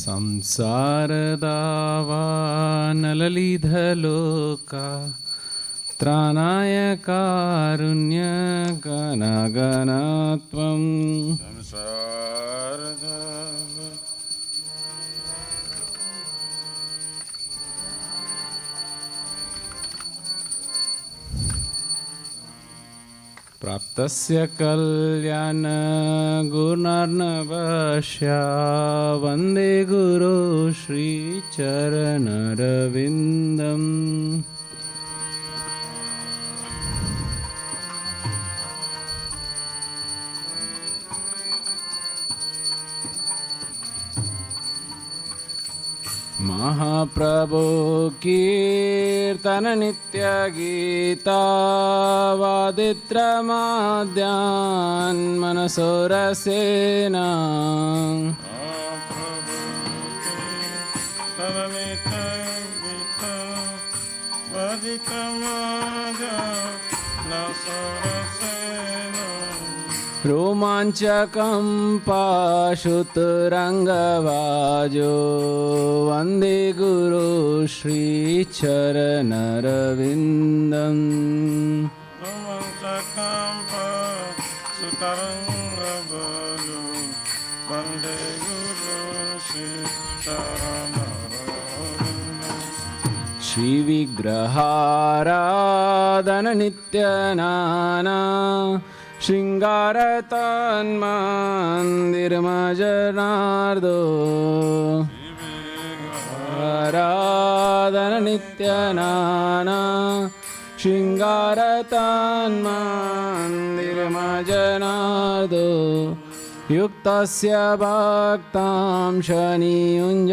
संसारदावानललिधलोका त्राणाय कारुण्यगणगणत्वं प्राप्तस्य कल्याणगुणार्णवस्य वन्दे गुरो श्रीचरणरविन्दम् महाप्रभो कीर्तन नित्य गीता वादित्रमाद्यान् मनसोरसेना रोमाञ्चकं पाशुतरङ्गवाजो वन्दे गुरो श्रीचरणरविन्दम् रोमाञ्चकं पाशुतरङ्गवाजो वन्दे गुरो श्रीचरणरविन्दम् श्रीविग्रहाराधन नित्यनाना शृङ्गारतन्मन्दिरमजनार्दो आराधन नित्यनाना शृङ्गारतन्मन्दिरमजनार्दो युक्तस्य भक्तां शनियुञ्जतोऽपि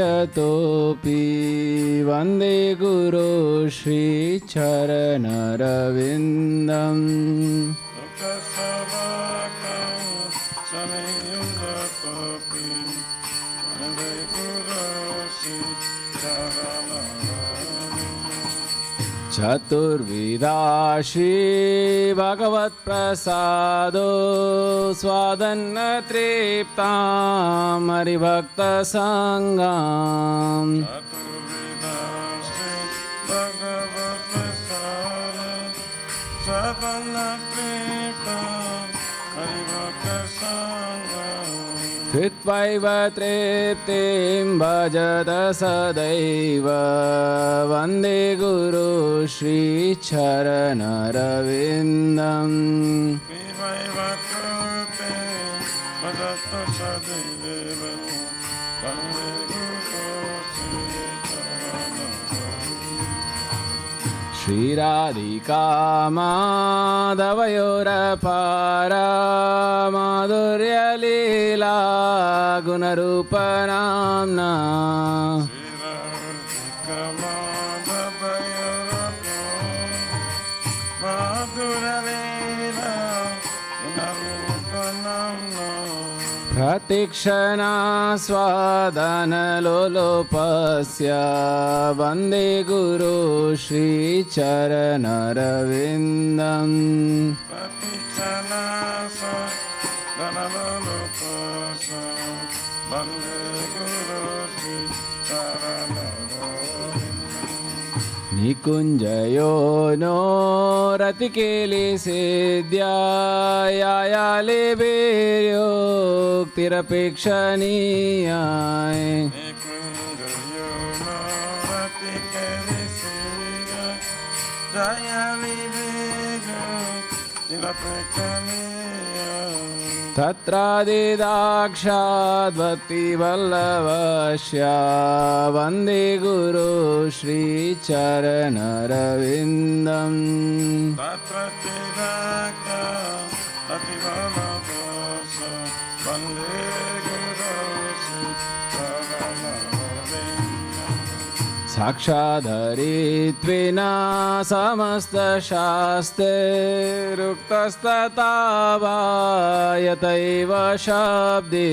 वन्दे गुरो श्रीचरणरविन्दम् चतुर्विधा श्री भगवत्प्रसादो स्वादन्न तृप्तां हरिभक्तसङ्गाम् कृत्वैव तृप्तिं भजत सदैव वन्दे गुरो श्रीचरणरविन्दम् श्रीराधिका माधवयोरपारा माधुर्यलीला गुणरूपनाम्ना प्रतीक्षणा स्वादनलोलोपस्य वन्दे गुरो श्रीचरणरविन्दम् निकुञ्जयो नो रतिकेलिसेद्यायाले वीर्योक्तिरपेक्षणीयाय तत्रादिदाक्षाद्भक्तिवल्लभस्य वन्दे गुरो श्रीचरणरविन्दम् साक्षाधरित्वेना समस्तशास्त्रैरुक्तस्तथा यतैव शब्दे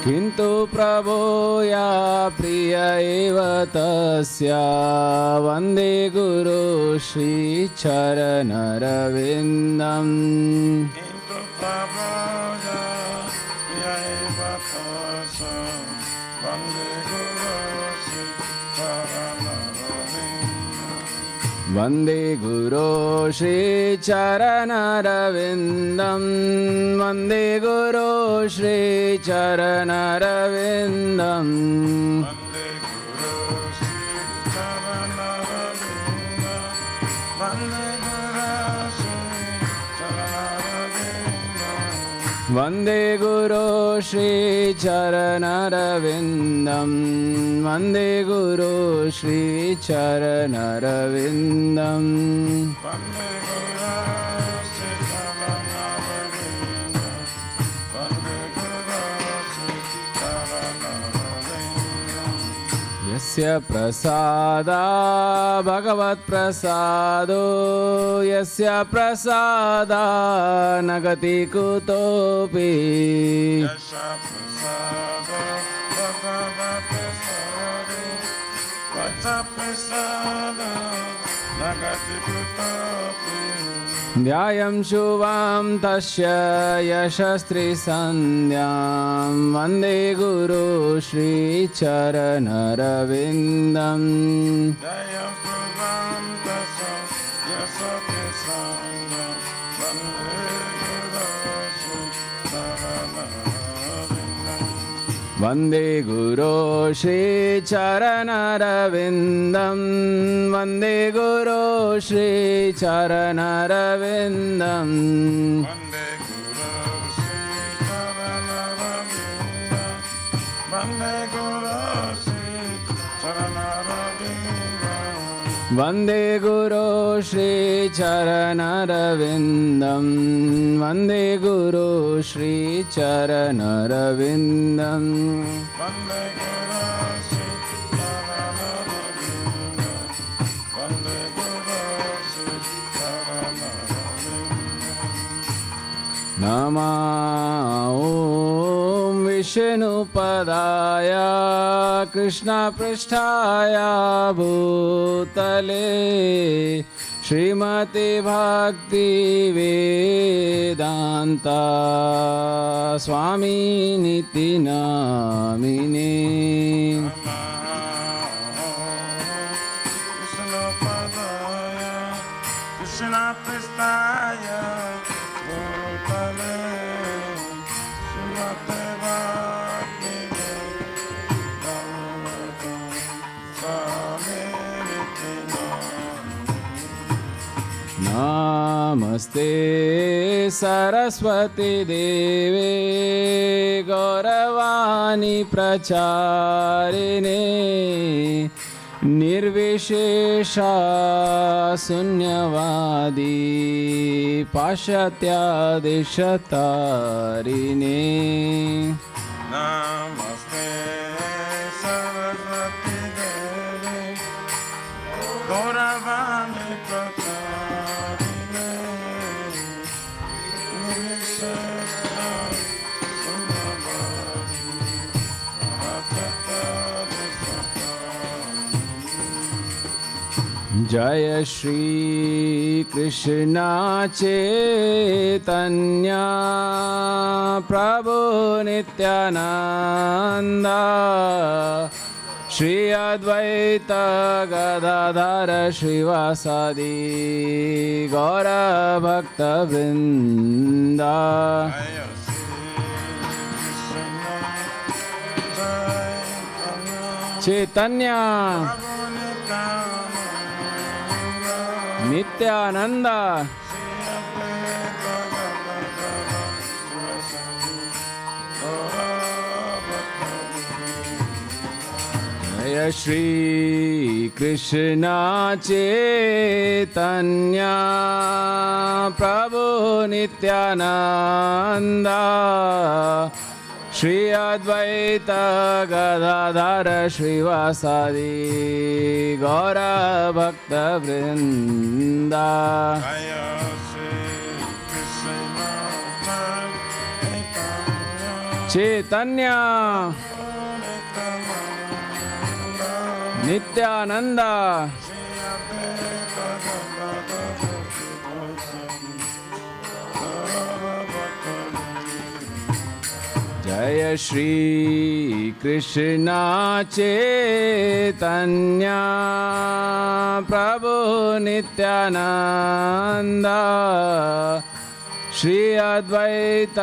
किन्तु प्रभो या प्रिय एव तस्या वन्दे गुरु श्रीचरणरविन्दम् वन्दे गुरो श्रीचरणरविन्दम् वन्दे गुरो श्रीचरणरविन्दम् वन्दे गुरो श्रीचरणरविन्दम् वन्दे गुरो श्रीचरणरविन्दम् यस्य प्रसादा भगवत्प्रसादो यस्य प्रसादा न गति कुतोऽपि ध्यायं शुभां तस्य यशस्त्रिसन्ध्यां वन्दे गुरु श्रीचरणरविन्दम् वन्दे गुरो श्रीचरणरविन्दम् वन्दे गुरो श्रीचरणरविन्दम् वन्दे गुरो श्रीचरणरविन्दम् वन्दे गुरो श्रीचरणरविन्दम् नमो विष्णुपदाय कृष्णपृष्ठाय भूतले श्रीमते भक्तिवेदान्ता स्वामिनिति नामिने नमस्ते सरस्वती देवे गौरवाणी प्रचारिणे निर्विशेषा शून्यवादी पाश्चात्यादिशतारिणे नमस्ते सरस्वती देवे गौरवाणी जय श्री कृष्ण चैतन्य प्रभु नित्यानंद श्री अद्वैत गदाधर श्रीवासादि गौर भक्त वृंद चैतन्य नित्यानंद जय श्री कृष्ण चैतन्य प्रभु नित्यानंद श्री अद्वैत गदाधर श्रीवासादि गौर भक्त वृंद चैतन्य नित्यानंद जय श्री कृष्ण चैतन्य प्रभु नित्यानंद श्री अद्वैत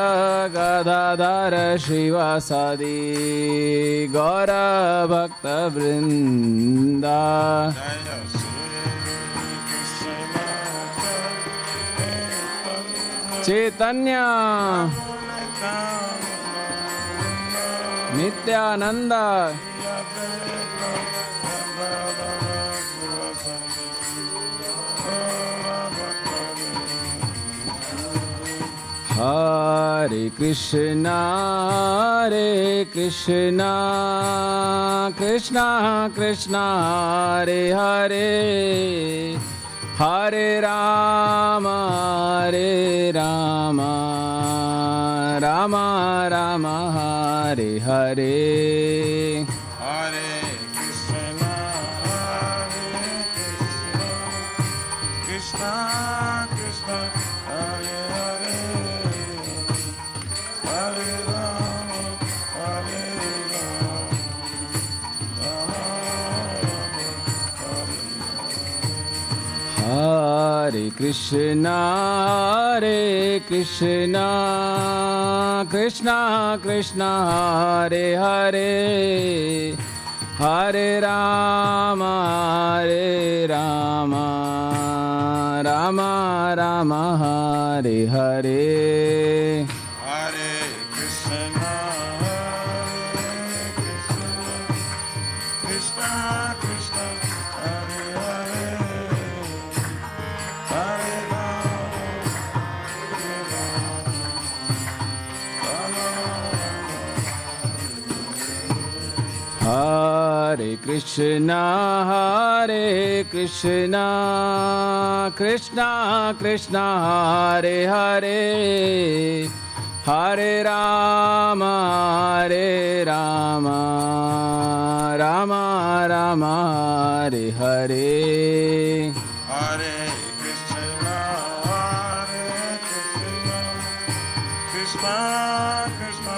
गदाधर श्रीवासादि गौर भक्त वृंदा चैतन्य नित्यानंद हरे कृष्णा कृष्णा कृष्णा हरे हरे हरे राम राम राम हरे हरे हरे कृष्णा कृष्णा कृष्णा हरे हरे हरे राम हरे कृष्णा कृष्णा कृष्णा हरे हरे हरे राम राम राम हरे हरे हरे कृष्णा कृष्णा कृष्णा हरे हरे हरे हरे कृष्णा कृष्णा कृष्णा हरे हरे हरे राम राम राम हरे हरे हरे कृष्णा कृष्णा कृष्णा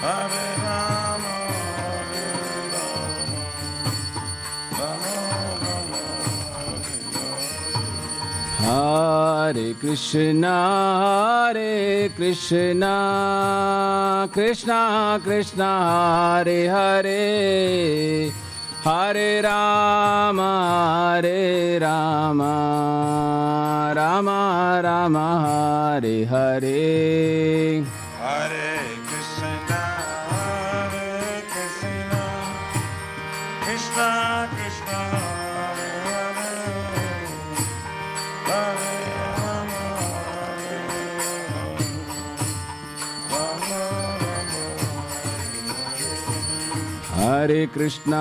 हरे हरे राम हरे कृष्णा कृष्णा कृष्णा हरे हरे हरे राम राम राम हरे हरे हरे कृष्णा कृष्णा कृष्णा हरे हरे हरे राम हरे कृष्णा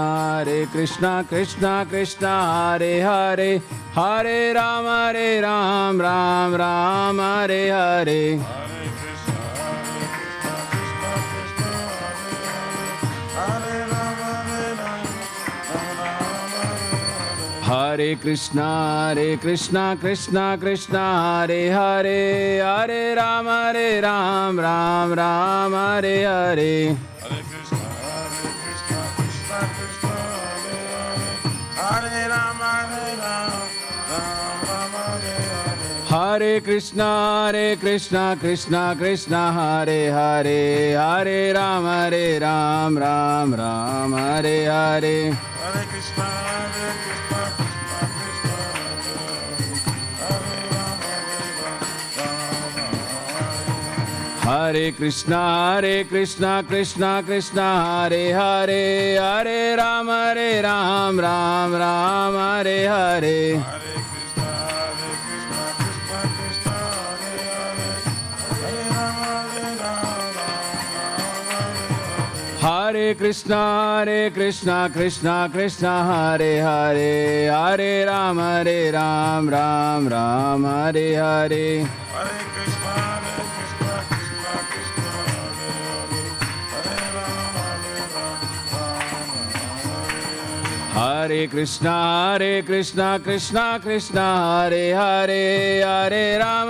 कृष्णा कृष्णा हरे हरे हरे राम राम हरे हरे हरे कृष्णा कृष्णा कृष्णा हरे हरे हरे राम राम हरे हरे हरे कृष्णा कृष्णा कृष्णा हरे हरे हरे राम राम हरे हरे हरे कृष्णा हरे Krishna Krishna Krishna Hare Hare Hare Ram Ram Hare Hare Hare Krishna Krishna Krishna Hare Hare Hare Ram Ram Hare Hare Hare Krishna Hare Krishna Krishna Krishna Hare Hare Hare Ram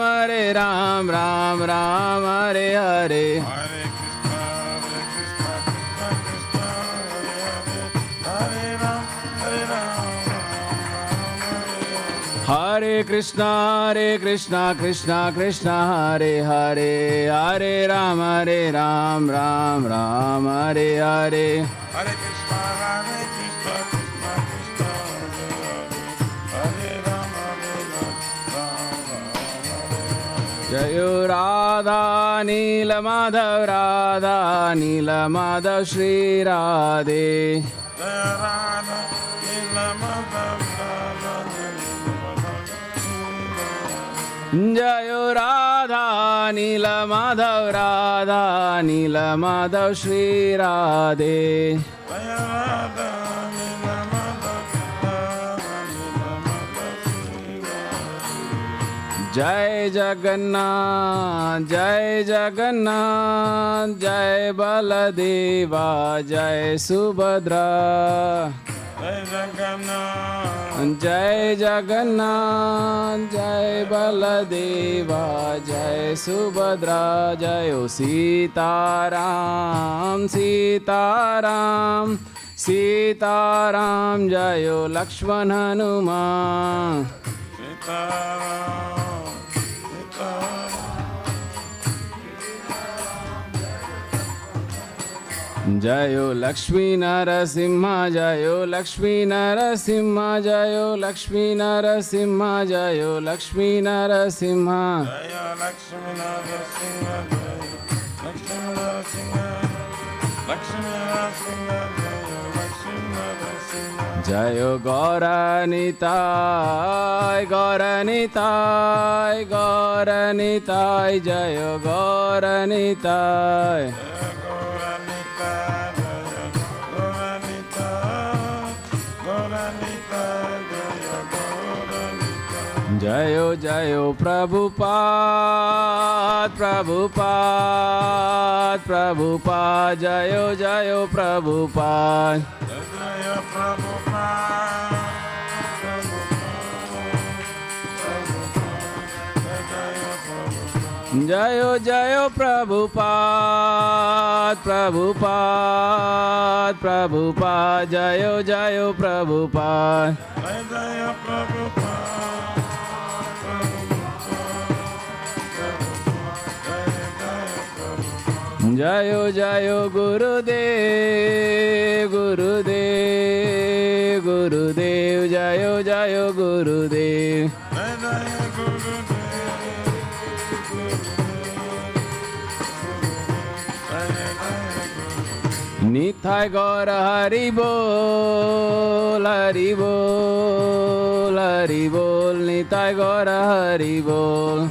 Ram Ram Hare Hare Hare Krishna, Krishna Krishna, Hare Ram, Hare Ram. Hare Krishna Krishna Krishna Hare Hare Hare Ram Ram Ram Hare Hare Hare Krishna, Krishna Krishna, Hare Ram, Jayo Radha Nila Madhav Shri Radhe Jaya Radha, Nila Madhav, Jayo Radha Nila Madhav Shri Radhe Jaya Radha, Nila Madhav, Jai Jagannath Jai Baladeva Jai Subhadra Jai Jagannath, Jai Jagannath Jai Baladeva Jai Subhadra Jayo Sitaram Jayo Lakshman Hanuman Sitaram, Jayo Lakshmi Narasimha Jayo Lakshmi Narasimha Jayo Lakshmi Narasimha Jayo Lakshmi Narasimha Jaya Lakshmi Narasimha, Lakshmi Narasimha, Lakshmi Narasimha, Lakshmi Narasimha. Jayo Gauranitai Jayo Gauranitai Jayo Prabhupada Jayo Prabhupada Jayo Prabhupada Jayo Prabhupada Jayo Gurudev Jayo Gurudev Nitai Gaur Hari Bol Nitai Gaur Hari Bol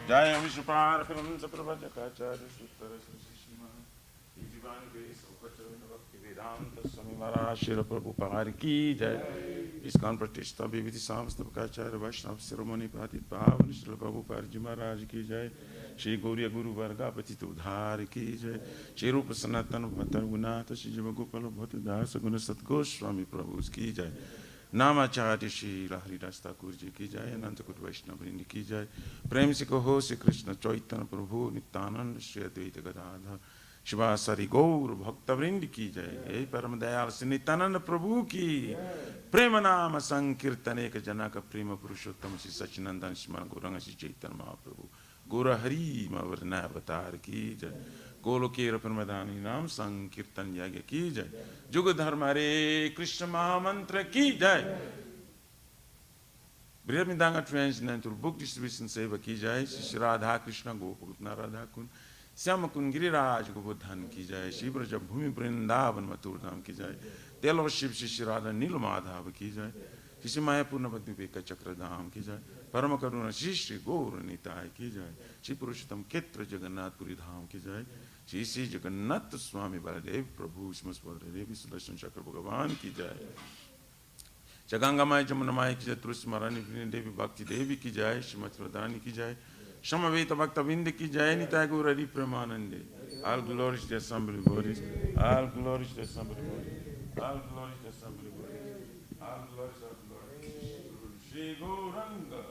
Jaya Vishwapara Philamsa Prabhajakacharya Suttara Srishima Divan Grace Upachana Bhakti Vedanta Swami Maharaj Shri Prabhupada Ki Jai ISKCON Pratishta Bhiviti Samastapakacharya Vaishnava Siromani Pratit Pavan Shri Prabhupada Ji Maharaj Ki Jai Shri Gauriya Guru Varga Patita Udhar Ki Jai Shri Rupa Sanatana Bhattar Gunata Shri Jivagopala Bhatta Dasa Guna Satgoswami Swami Prabhu Ki Jai नामाचार्य Shri Haridas Thakur ji की जय अनंत कुट वैष्णव वृंद की जय प्रेम से कहो श्री कृष्ण चैतन्य प्रभु नित्यानंद श्री अद्वैत गदाधर शिवासारि गौर भक्तवृंद की जय हे परम दयाल श्री नित्यानंद प्रभु की प्रेम नाम संकीर्तन एक जनक प्रेम पुरुषोत्तम श्री सच्चिनंदन स्मरण गौरंग श्री चैतन्य महाप्रभु गौर हरि मवर्ण अवतार की जय गोलोकेर प्रमदानी नाम संकीर्तन यज्ञ की जय जुग धर्म हरे कृष्ण महामंत्र की जय बृहस्पतिंगा ट्रांसलेंटल बुक डिस्ट्रीब्यूशन सेवा की जय श्री राधा कृष्ण गोकुल राधा कुंड श्याम कुंड गिरिराज गोवर्धन की जय श्री ब्रज भूमि वृंदावन मथुर धाम की जय तेलव शिव श्री राधा नील माधव की जय श्री मायापुर नवद्वीप चक्र धाम की जय परम करुणा श्री गौर निताय की जय श्री पुरुषोत्तम क्षेत्र जगन्नाथपुरी धाम की जय श्री जगन्नाथ स्वामी बलदेव प्रभु बलदेव सुदर्शन चक्र भगवान की जय जगंगामाई जमुनामाई की जय, तुलसी महारानी देवी भक्ति देवी की जय, श्रीमती राधारानी की जय, समवेत भक्तवृंद की जय, निताय गौर हरि प्रेमानंदे. All glories to somebody bodies, all glories to somebody bodies, all glories to somebody bodies, all glories of Lord Shri Gauranga.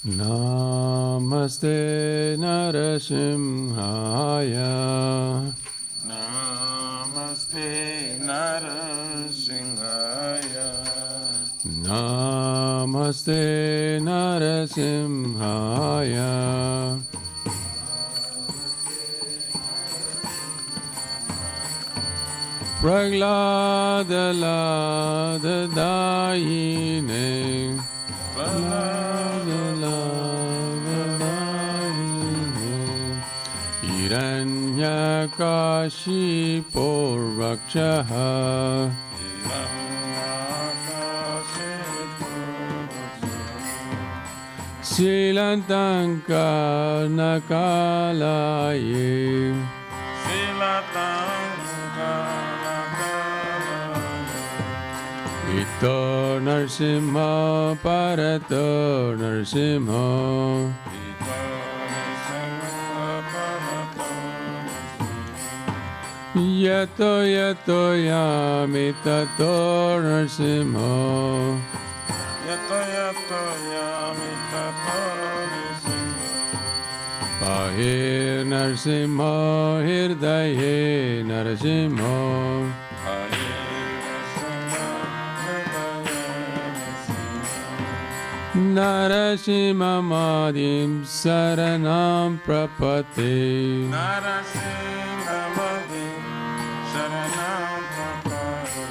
Namaste Narasimhaya. Namaste Narasimhaya. Namaste Narasimhaya. Prahlada Lada Dayine. Hiranyakashipo Rakshaha. Silantanka Nakalaye. Ito Narsimha Parato Narsimha. Yato yato yami tato Narsimha. Yato yato yami tato Narsimha. Pahir Narsimha Hirdaye Narsimha. Narasimhamadim Saranam Prapate. Narasimhamadim Saranam Prapate.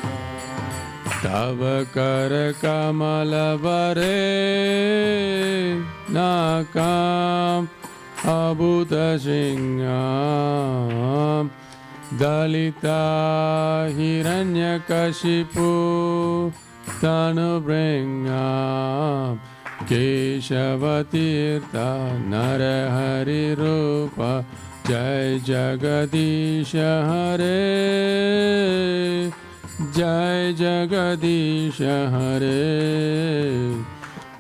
Tava Kara Kamalavare Nakam Abhuta Singham Dalita Hiranyakashipu Tanubringam Keshavatirtha Narahari Rupa Jai Jagadisha Hare. Jai Jagadisha Hare.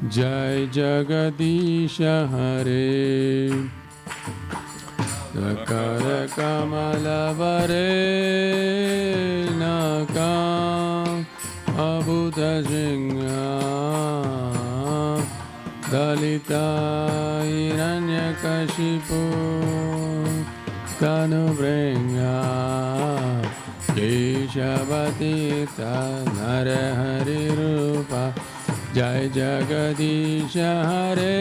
Jai Jagadisha Hare. Dakara Kamalavare Nakam Abhuta Singham Dalita Hiranyakashipu Tanubringam Keshavatirtha Narahari Rupa Jai Jagadisha Hare.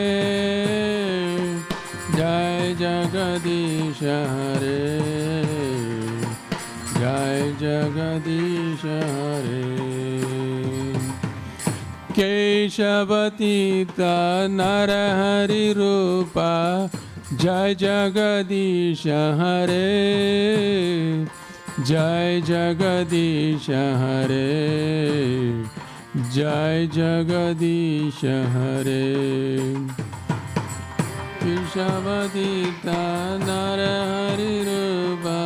Jai Jagadisha Hare. Jai Jagadisha Hare. Keshavatita Narahari Rupa Jai Jagadisha Hare. Jai Jagadisha Hare. Jai Jagadisha Hare. Keshavatita Narahari Rupa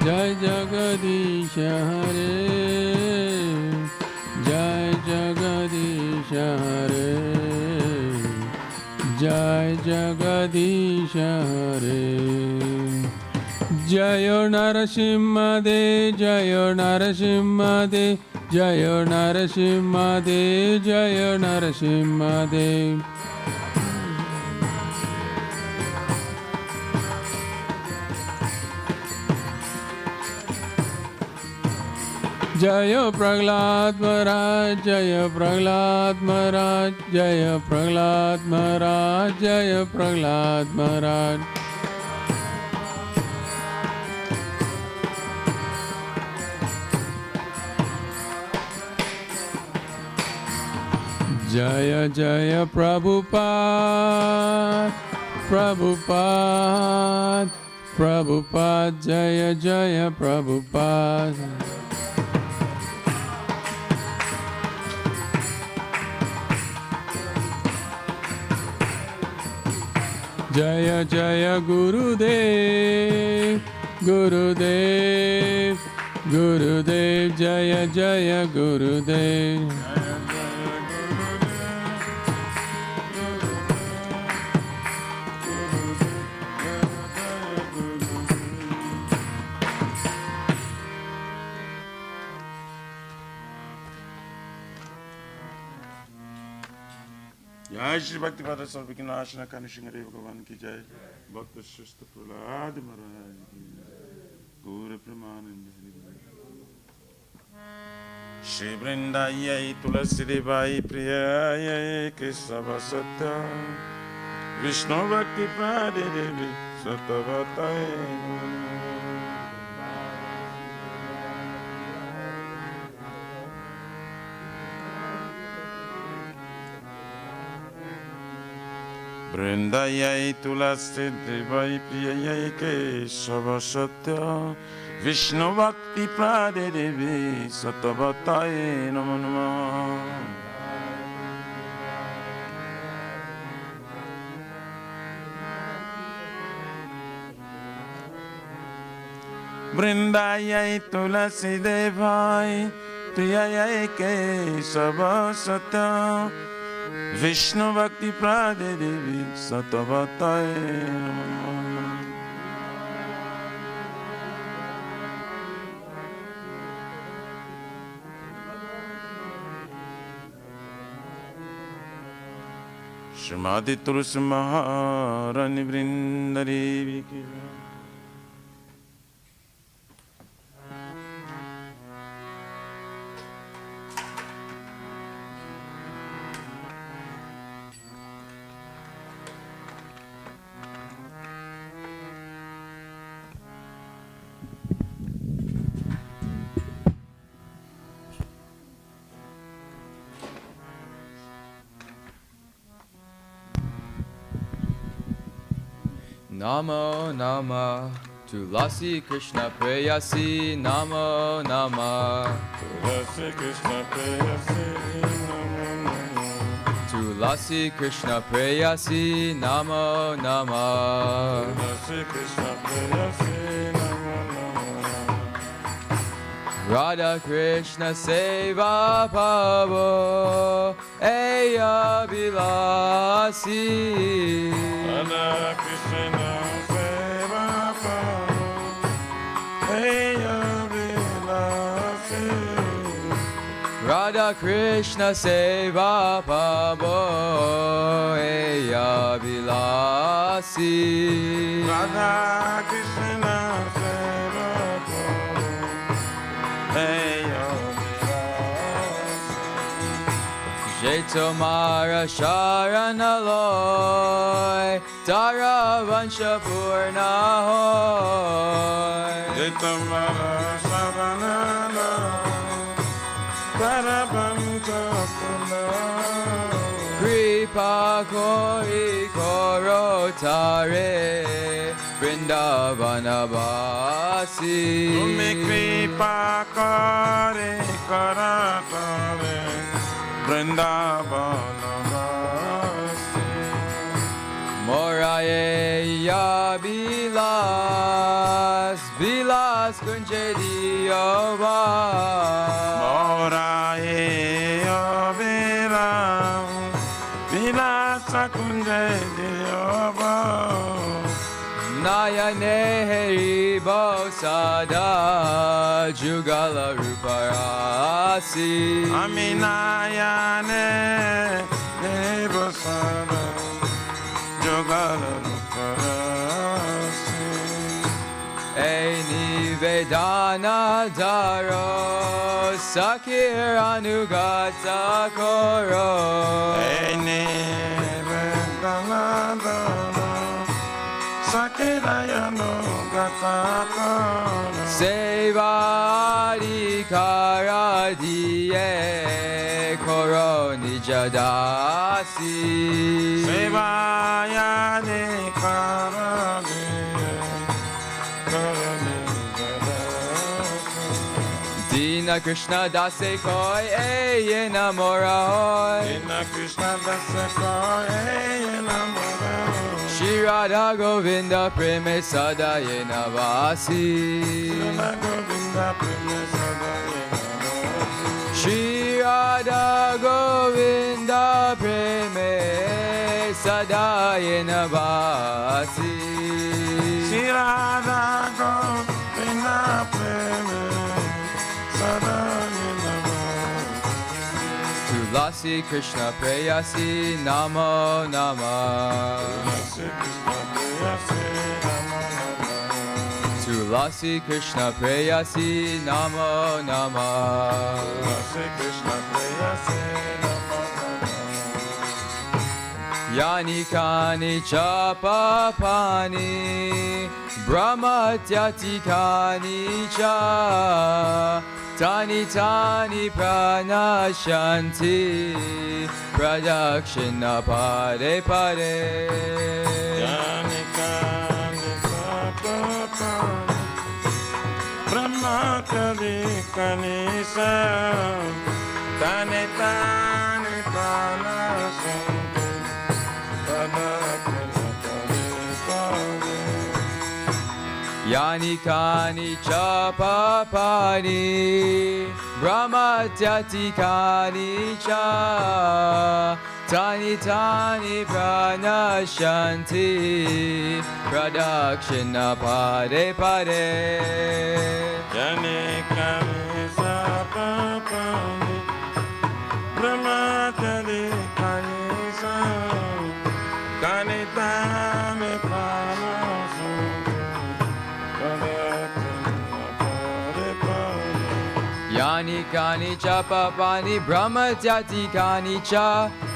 Jai Jagadisha Hare. Jai Jagadisha Hare. Jai Jagadisha Hare. Jayo Narasimha De, Jayo Narasimha De, Jayo Narasimha De, Jayo Narasimha De. Jaya Prahlad Maharaj, Jaya Prahlad Maharaj, Jaya Prahlad Maharaj, Jaya Prahlad Maharaj. Jaya Jaya Prabhupada, Prabhupada, Prabhupada, Jaya Jaya Prabhupada. Jaya Jaya Gurudev, Gurudev, Gurudev, Jaya Jaya Gurudev. जय श्री भक्ति पादा सर्व की नाशना कान्ह सिंह देव भगवान की जय। भक्त श्रेष्ठ प्रहलाद महाराज की गौर प्रमानंद हरि बोल। श्री वृंदाई तुलसी देवाई प्रियाय केशव सत्य विष्णु भक्ति प्रादे देवी सतवताय Vrindayai tulasi devai priyayai keshava satya Vishnu bhakti prade devi satavataye namo namo Vrindayai tulasi devai priyayai keshava satya Vishnu Bhakti Prade Devi Satavataye Namo. Shrimati Tulsi Maharani Vrinda Devi Ki Jai. Namo Nama Tulasi Krishna Preyasi Namo Nama Tulasi Krishna Preyasi Namo Namo Tulasi Krishna Preyasi Namo Nama Tulasi Krishna Preyasi Namo Namo Radha Krishna Seva Pavo Eya Bilasi Radha Krishna Seva Pavo Eya Bilasi Radha Krishna Seva Pavo Eya Bilasi Radha Krishna Seva Pavo Eya Bilasi Jaitomara Sharanaloy Tara Vansha Purnahoy Jaitamara Sharanaloy Tara Vansha Purnahoy Kripa Kori Korotare Vrindavanabasi Tumi kripa kare karatare Vrindavanavasi Moraye Ya Bilas Bilas Kunjedi Ova Moraye Obiram Vilasa kunje diyoba Nayane Heri Bosada Jugala Ruparasi Aminayane Nebosada Jogala Ruparasi Eini Vedana Daro Sakir Anugata Koro Eni Vedanadana Sakirayano Gatakana Sevadi Karadiye Koroni Jadasi Sevayani Karadiye Krishna Krishna dase koi ye namora hoy. Krishna Krishna dasa koi namora hoy. Shri Radha Govinda preme sada ye navasi. Radha Govinda preme sada ye navasi. Shri Radha Govinda preme sada ye navasi. Shri Radha Govinda preme sada ye navasi. Tulasi Krishna Preyasi Namo Namah. Tulasi Krishna Preyasi Namo Namah. Tulasi Krishna Preyasi Namo Namah. Tulasi Krishna Preyasi Namo Namah. Yani Kani Chapapani Brahmatyati Kani Cha Tani Tani Pranashanti Pradakshina Pade Pade. Yani Kani Chapapani Brahmatyati Kani Cha Tani Tani Pranashanti Pradakshina Pade Pade. Yani Kani Chapapani Brahmatyati Kani Cha Tani Tani Pranashanti Pradakshina Pade Pade. Yani Kani Chapapani Brahmatyati Kani Cha Tani Tani Pranashanti. Yani Kani Chapapani Brahmatyati Kani Cha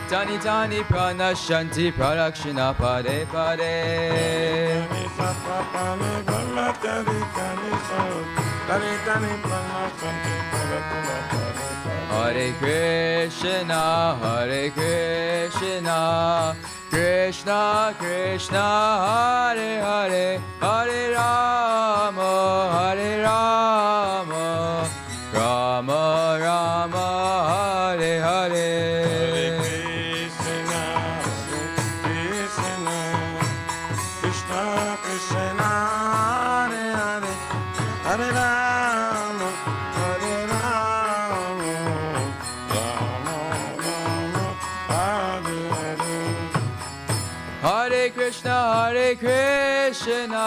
Tani Tani Pranashanti Pradakshina Pade Pade. Yani Chapapani Brahmatyati Kani Cha Tani Tani Pranashanti Pradakshina Pade Pade. Hare Krishna Hare Krishna Krishna Krishna Hare Hare Hare Rama Hare Rama Rama Rama Hare Hare. Hare Krishna Krishna Krishna Krishna Hare Hare Hare Rama Hare Rama Rama Rama Hare Hare. Hare Krishna Hare Krishna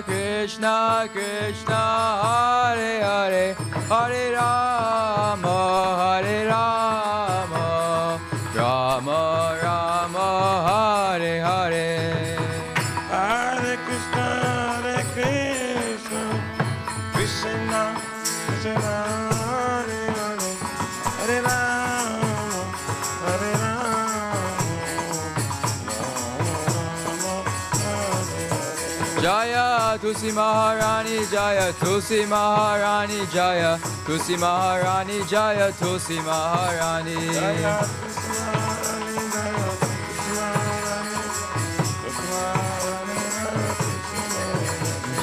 Krishna Krishna Hare Hare Hare Rama Hare Rama Rama Rama Hare Hare. Hare Krishna Krishna Krishna Hare Hare Hare Rama Hare Rama Rama Hare Hare. Jaya Tusi Maharani Jaya Tusi Maharani Jaya Tusi Maharani Jaya Tusi Maharani. Jaya Krishna Jaya Krishna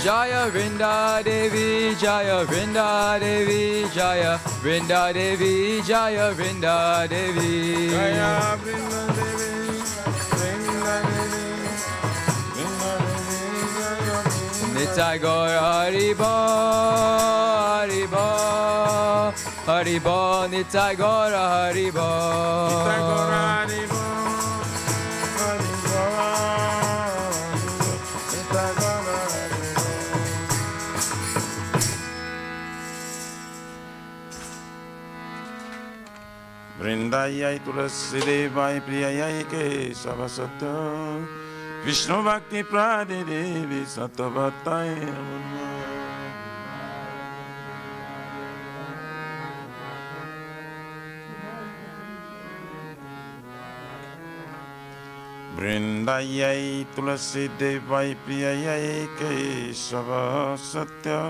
Jaya Vrinda Devi Jaya Vrinda Devi Jaya Vrinda Devi Jaya Vrinda Devi. Jaya Vrinda Devi Vrinda Devi Vrinda Devi Jaya Vrinda. Nitai Gaur Haribo Haribo Haribo Nitai Gaur Haribo. Nitai Gaur Haribo Haribo Nitai Gaur Haribo. Vrindayai Tulasi Devai Priyayai Kesava Satya Vishnu Bhakti Prade Devi Sattvatai Namo. Vrindayai Tulasi Devai Priyayai Kesava Satya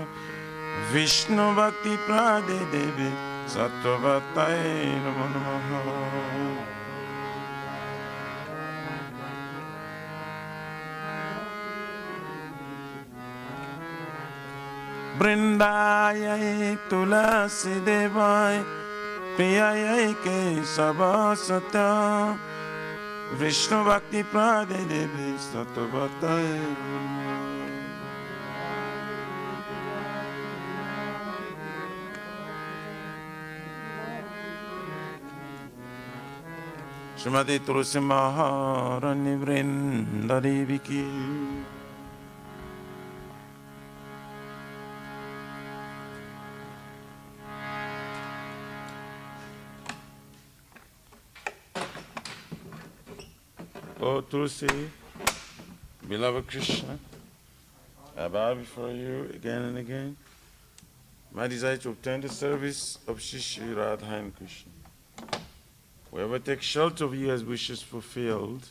Vishnu Bhakti Prade Devi Sattvatai Namo Namaha. Brindayai Tulasi Devai Priyayai Kesavasata Vishnu Bhakti Prade Devi Sattvatai. Srimati Tulsi Maharani Vrinda Devi Ki. Oh Tulsi, beloved Krishna, I bow before you again and again. My desire to obtain the service of Shri Shri Radha and Krishna. Whoever takes shelter of you as wishes fulfilled,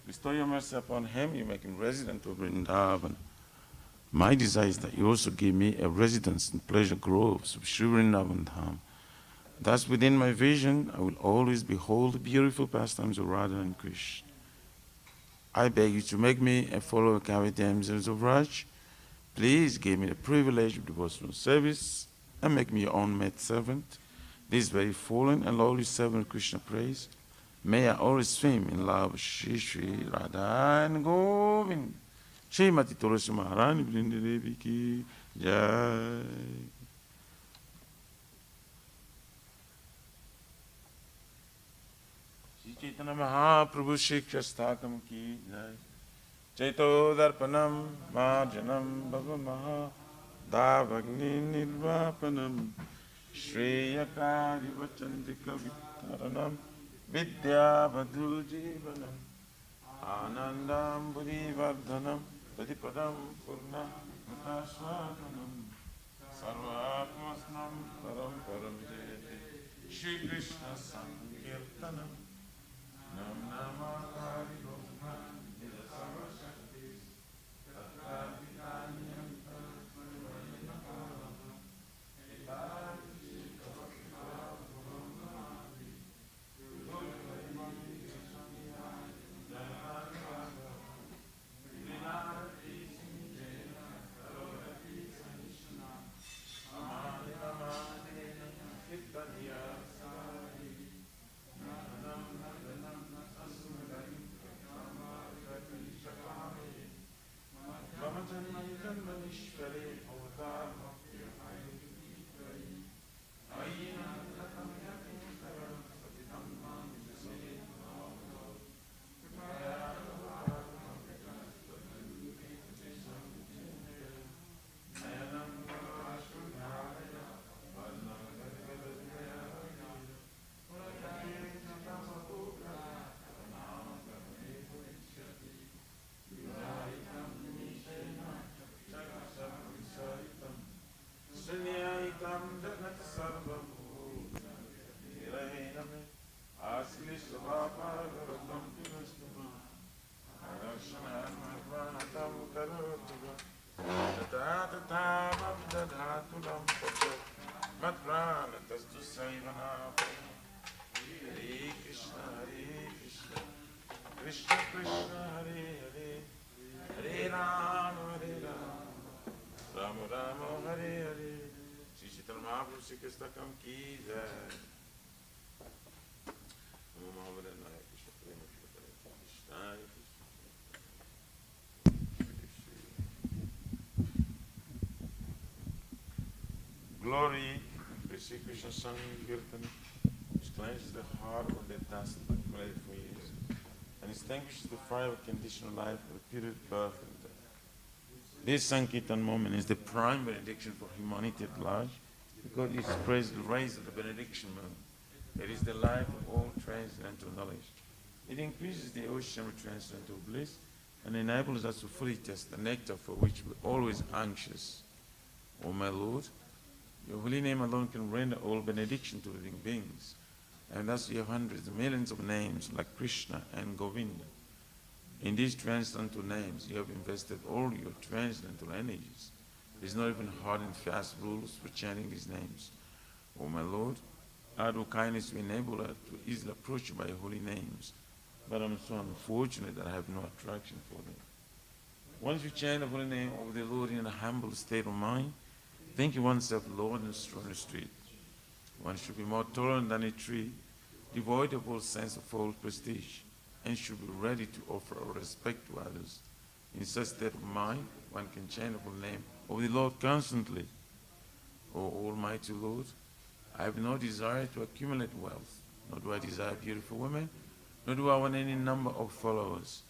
bestow your mercy upon him, you make him resident of Vrindavan. My desire is that you also give me a residence in pleasure groves of Shri Vrindavan Dham. Thus within my vision, I will always behold the beautiful pastimes of Radha and Krishna. I beg you to make me a follower of the damsels of Raj. Please give me the privilege of devotional service and make me your own maid servant. This very fallen and lowly servant of Krishna praise. May I always swim in love with Shri Shri Radha and Govind. Srimati Tulsi Maharani Vrinda Devi Ki Jai. Shri Chaitanya Mahaprabhu Shiksha-sthakam Ki Jai. Chaito Darpanam Marjanam Bhava Maha Davagni Nirvapanam Shreyakari Vachandika Vittaranam Vidya Vadhu Jivanam Anandam Buddhi Vardhanam Padipadam Purna Mutaswakanam Sarvatmasnam Param Param Jayate Shri Krishna Sankirtanam Nam Namakari Gopman Nila Sarvashaktis Tattvavikanyam Krishna Krishna Hare Hare Hare Rama Rama Rama Hare Hare. Shri Chaitanya Mahaprabhu Shiksha-sthakam Ki Jai. Glory to Sri Krishna Sankirtan, which cleanses the heart of the dust accumulated for years, and extinguishes the fire of conditional life of repeated birth and death. This Sankirtan moment is the prime benediction for humanity at large, because it spreads the rays of the benediction moon. It is the light of all transcendental knowledge. It increases the ocean of transcendental bliss and enables us to fully taste the nectar for which we're always anxious. O my Lord, your holy name alone can render all benediction to living beings, and thus you have hundreds of millions of names like Krishna and Govinda. In these transcendental names, you have invested all your transcendental energies. There is not even hard and fast rules for chanting these names. O my Lord, out of kindness you enable us to easily approach you by your holy names, but I'm so unfortunate that I have no attraction for them. Once you chant the holy name of the Lord in a humble state of mind, thinking oneself Lord and strong and street. One should be more tolerant than a tree, devoid of all sense of false prestige, and should be ready to offer our respect to others. In such state of mind, one can chant the name of the Lord constantly. O Almighty Lord, I have no desire to accumulate wealth, nor do I desire beautiful women, nor do I want any number of followers.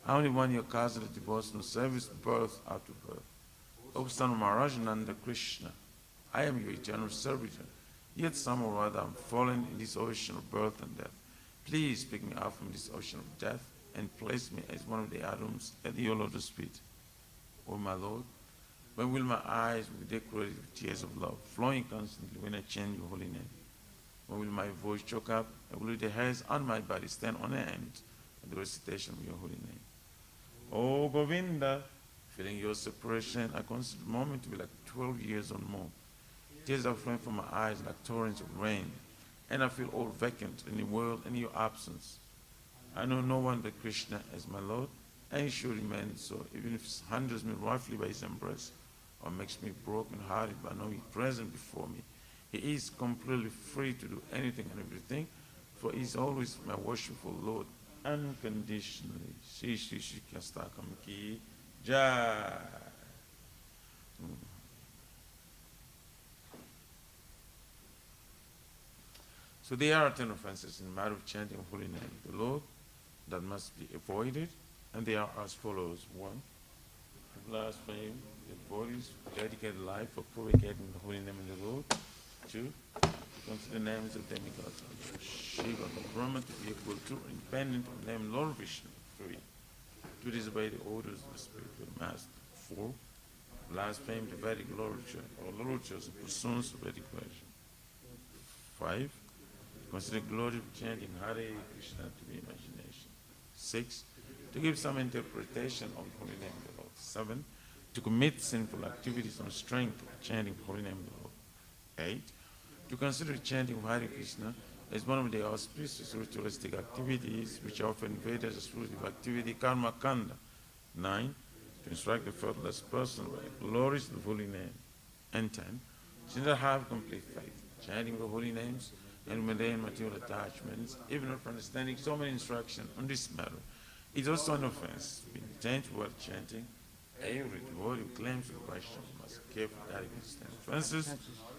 I only want your cause of devotional service, birth after birth. O Son of Maharajananda Krishna, I am your eternal servitor, yet somehow or other I'm fallen in this ocean of birth and death. Please pick me up from this ocean of death and place me as one of the atoms at your lotus feet. O my Lord, when will my eyes be decorated with tears of love, flowing constantly when I chant your holy name? When will my voice choke up, and will the hairs on my body stand on end at the recitation of your holy name? O Govinda, feeling your separation, I consider the moment to be like 12 years or more. Tears are flowing from my eyes like torrents of rain, and I feel all vacant in the world and in your absence. I know no one but Krishna as my Lord, and he should remain so, even if he handles me roughly by his embrace, or makes me broken-hearted by knowing he's present before me. He is completely free to do anything and everything, for he is always my worshipful Lord, unconditionally. Shri Shri Shri Kastakam Ki Jai. So there are 10 offenses in the matter of chanting holy name of the Lord that must be avoided, and they are as follows. 1, blaspheme the body's dedicated life for propagating the holy name of the Lord. 2, consider names of demigods, Shiva, Brahma to be equal to, independent of the name Lord Vishnu. 3, to disobey the orders of the spiritual master. 4, blaspheme the Vedic literature or literatures of pursuance of Vedic version. 5, consider glory of chanting Hare Krishna to be imagination. 6, to give some interpretation of the holy name of the Lord. 7, to commit sinful activities on strength of chanting the holy name of the Lord. 8, to consider chanting of Hare Krishna as one of the auspicious ritualistic activities which are often veiled as a spiritual activity, karma kanda. 9, to instruct the faithless person by the glories of the holy name. And 10, to not have complete faith, chanting the holy names and mundane material attachments, even after understanding so many instructions on this matter. It is also an offense to be intent while chanting. Every devotee who claims to be Vaishnava must carefully guard against these offenses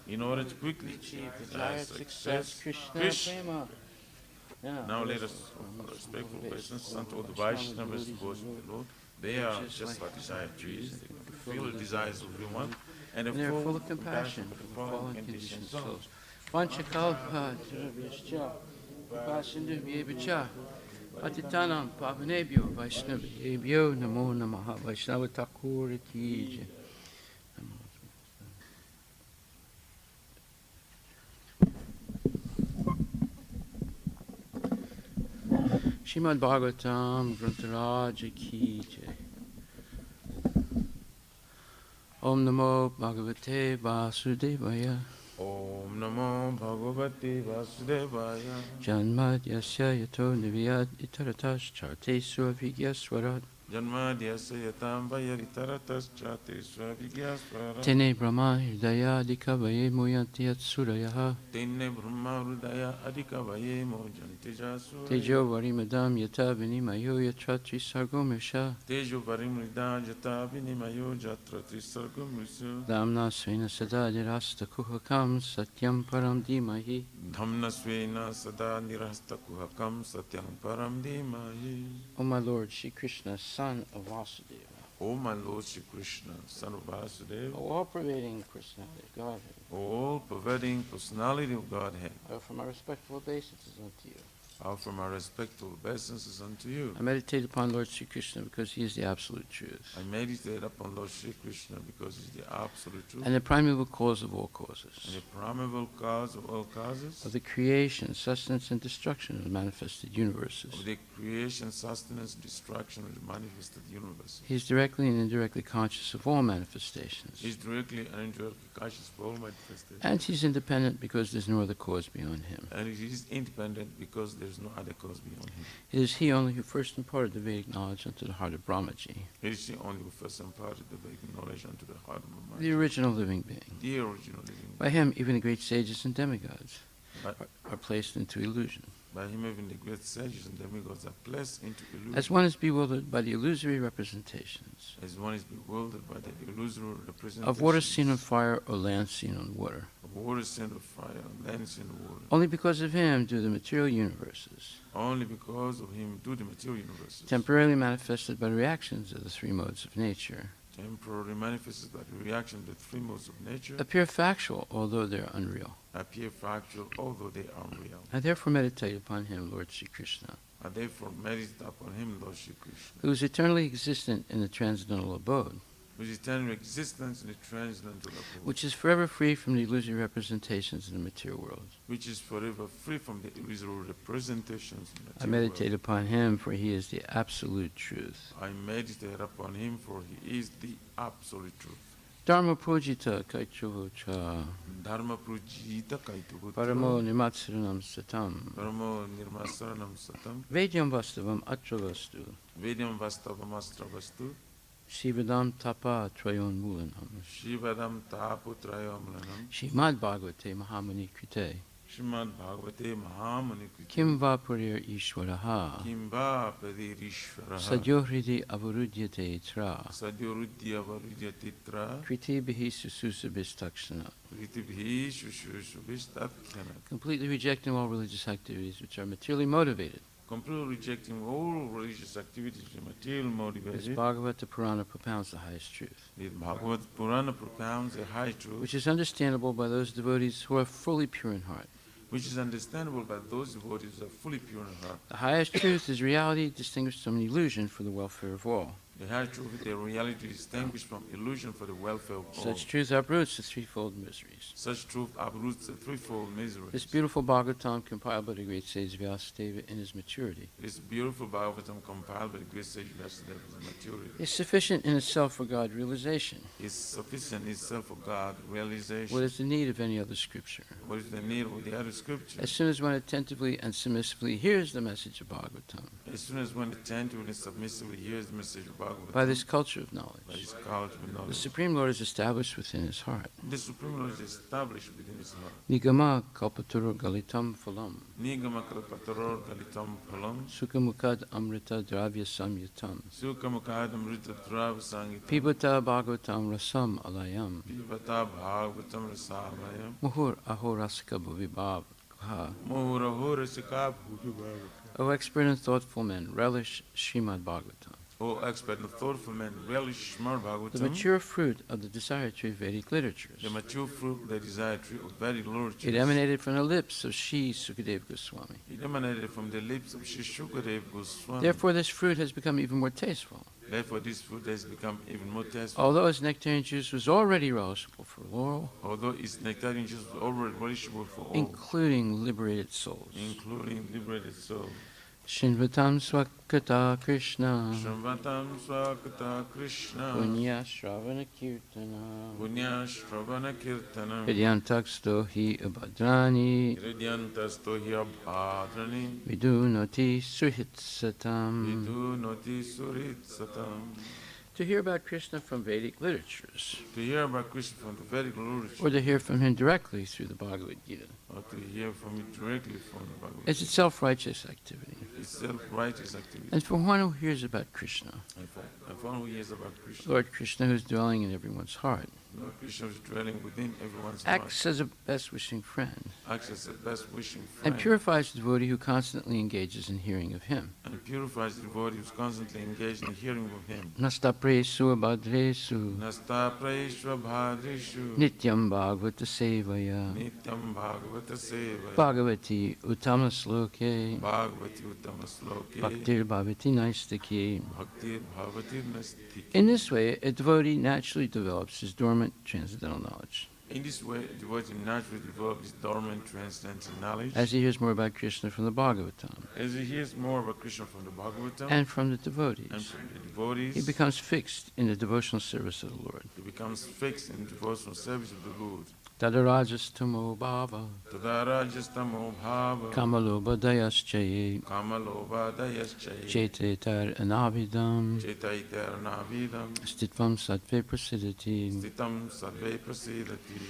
in order to quickly achieve desired success. Krishna. Now let us offer respectful obeisance unto all the Vaishnavas who worship the Lord. They are just like desired trees. They can fulfill the desires of everyone, and are full of compassion for fallen conditioned souls. Vanchakalpa Dravishcha Vipasindubhyevicha Patitanam Pavanebhyo Vaishnavebhyo Namo Namaha Vaishnava Thakur Ki Jai. Srimad Bhagavatam Grantaraja Ki Jai. Om Namo Bhagavate Vasudevaya. Om Namo Bhagavate Vasudevaya. Janmadyasya yato niviyat itaratas charte swavigyaswarat. Janmadyasya yatam vayaritaratas chate swavigyasvarat. Tene brahma hridaya adikavaye muyanti yatsurayaha. Tenne brahma hrudaya adikavaye mojanti jasura. Tejo varimadam yata vinimayo yatratri sargomisha. Tejo varimrida jata vinimayo jatra trisargumrisu. Damna svena sada nirasta kuhakam satyam param dhimahi. Dhamna svena sada nirasta kuhakam satyam param dhimahi. O my Lord, Shri Krishna, son of Vasudeva, O my Lord Shri Krishna, son of Vasudeva, O all-pervading personality of Godhead, all-pervading personality of Godhead, I offer my respectful obeisances unto you. I offer my respectful obeisances unto you. I meditate upon Lord Shri Krishna because he is the absolute truth, I meditate upon Lord Shri Krishna because he is the absolute truth and the primeval cause of all and causes, the primeval cause of all causes, of the creation, sustenance, and destruction of the manifested of universes. the creation, sustenance, destruction of the manifested universe. He is directly and indirectly conscious of all manifestations, He is directly and indirectly conscious of all manifestations. and he is independent because there is no other cause beyond him. And he is independent because there is no other cause beyond him. It is he only who first imparted the Vedic knowledge unto the heart of Brahmaji, It is the only who first imparted the Vedic knowledge unto the heart of Brahma. the original living being. The original living. By him, even the great sages and demigods By, are placed into illusion. by him even the great sages and demigods are placed into illusion. As one is bewildered by the illusory representations As one is bewildered by the illusory representation of water seen on fire or land seen on water. of water seen on fire and land seen on water. Only because of him do the material universes, Only because of him do the material universes, temporarily manifested by the reactions of the three modes of nature, temporarily manifested by the reaction of the three modes of nature, appear factual, although they are unreal. appear factual, although they are unreal. I therefore meditate upon him, Lord Sri Krishna, I therefore meditate upon him, Lord Shri Krishna, who is eternally existent in the transcendental abode, which is eternal existence in the transcendental abode, which is forever free from the illusory representations in the material world. which is forever free from the illusory representations in the I material meditate upon him, for he is the absolute truth. world. I meditate upon him, for he is the absolute truth. Dharma pujita kaichuvocha, Dharma prujita kaituputra, paramo nimatsaranam satam, Paramo nirmasaranam satam, vedyam vastavam atravastu, Vedyam vastavam astravastu, shivadam tapa trayon mulanam, Shivadam taputrayamlanam, Shrimad Bhagavate Mahamuni Krite, Srimad Bhagavate Mahamani Kim va purir Ishwaraha, Kimba Padirishvaraha, Sadyohridi avarudyate tra, Sadyorudya Varudyatitra, Kriti bihi sususabhistakshana, Ritibhi Shushubhistakhyana, completely rejecting all religious activities which are materially motivated. completely rejecting all religious activities and material This motivated. Bhagavata Purana propounds the highest truth, The Bhagavad Purana propounds a high truth, which is understandable by those devotees who are fully pure in heart. which is understandable by those devotees who are fully pure in heart. The highest truth is reality distinguished from illusion for the welfare of all. The high truth, the reality distinguished from illusion for the welfare of all. Such truth uproots the threefold miseries. Such truth uproots the threefold miseries. This beautiful Bhagavatam, compiled by the great sage Vyasadeva in his maturity, This beautiful Bhagavatam compiled by the great sage Vyasadeva in maturity is sufficient in itself for God realization. is sufficient itself for God realization. What is the need of any other scripture? What is the need of the other scripture? As soon as one attentively and submissively hears the message of Bhagavatam, As soon as one attentively and submissively hears the message of Bhagavatam, by this culture of by knowledge, this college of the knowledge, Supreme Lord is established within his heart. the Supreme Lord is established within his heart. Nigama kalpaturu galitam phalam, Nigama kalpataror galitam phalam, sukhamukad amrita dravya samyutam, Sukamukadam Rita Drav Sangitam, pibata Bhagavatam rasam alayam, Pivata Bhagavatam Rasamayam, muhur ahorasika bhuvibhav. Mohurahura Sikab Bhujubhava. O expert and thoughtful men, relish Srimad Bhagavatam, O expert and thoughtful man, relish Srimad the Bhagavatam, mature fruit of the desired tree of Vedic literatures. the mature fruit, the desired tree of Vedic literature. It emanated from the lips of Sri Sukadeva Goswami. It emanated from the lips of Sri Shukadev Goswami. Therefore, this fruit has become even more tasteful. Therefore, this fruit has become even more tasteful. Although its nectarian juice was already relishable for all, Although its nectarian juice was already relishable for all, including liberated souls. including liberated souls. Shinvatam Swakata Krishna, Shramvatam Swakata Krishna, Punya Shravana Kirtana, Punya Shravana Kirtanam, Hridyantaksto hi abhadrani, Hridyantasto Hyabhadrani, Vidunoti Suhitsatam. Vidu Noti Surit Satam. To hear about Krishna from Vedic literatures, To hear about Krishna from the Vedic literature, or to hear from him directly through the Bhagavad Gita, or to hear from it directly from the Bhagavad is itself righteous activity. It's self-righteous activity. And for one who hears about Krishna, And for one who hears about Krishna, Lord Krishna, who is dwelling in everyone's heart, Lord Krishna is dwelling within everyone's heart, acts as a best wishing friend, acts as the best wishing and friend, purifies the devotee who constantly engages in hearing of him. and purifies the devotee who's constantly engaged in hearing of him. Nastapresu abhadresu Nasta Praishva Bhadrishu nityam bhagavata sevaya Nityam Bhagavata Seva bhagavati uttama sloke Bhagavati Uttama Sloke bhaktir bhavati naistaki. Bhakti Bhavati Nastiki. In this way, a devotee naturally develops his dormant transcendental knowledge. In this way, the devotee naturally develops his dormant transcendental knowledge. As he hears more about Krishna from the Bhagavatam As he hears more about Krishna from the Bhagavatam and from the and devotees, from the devotees, he becomes fixed in the devotional service of the Lord. he becomes fixed in devotional service of the Lord. Tadarajastamo bhava. Tadarajastamo bhava. Kamalobhadayaschaye. Kamalobhadayaschaye. Chetetar anavidam. Chetaitarnavidam. Stitvam sattve prasidati. Stitam sarve prasidati.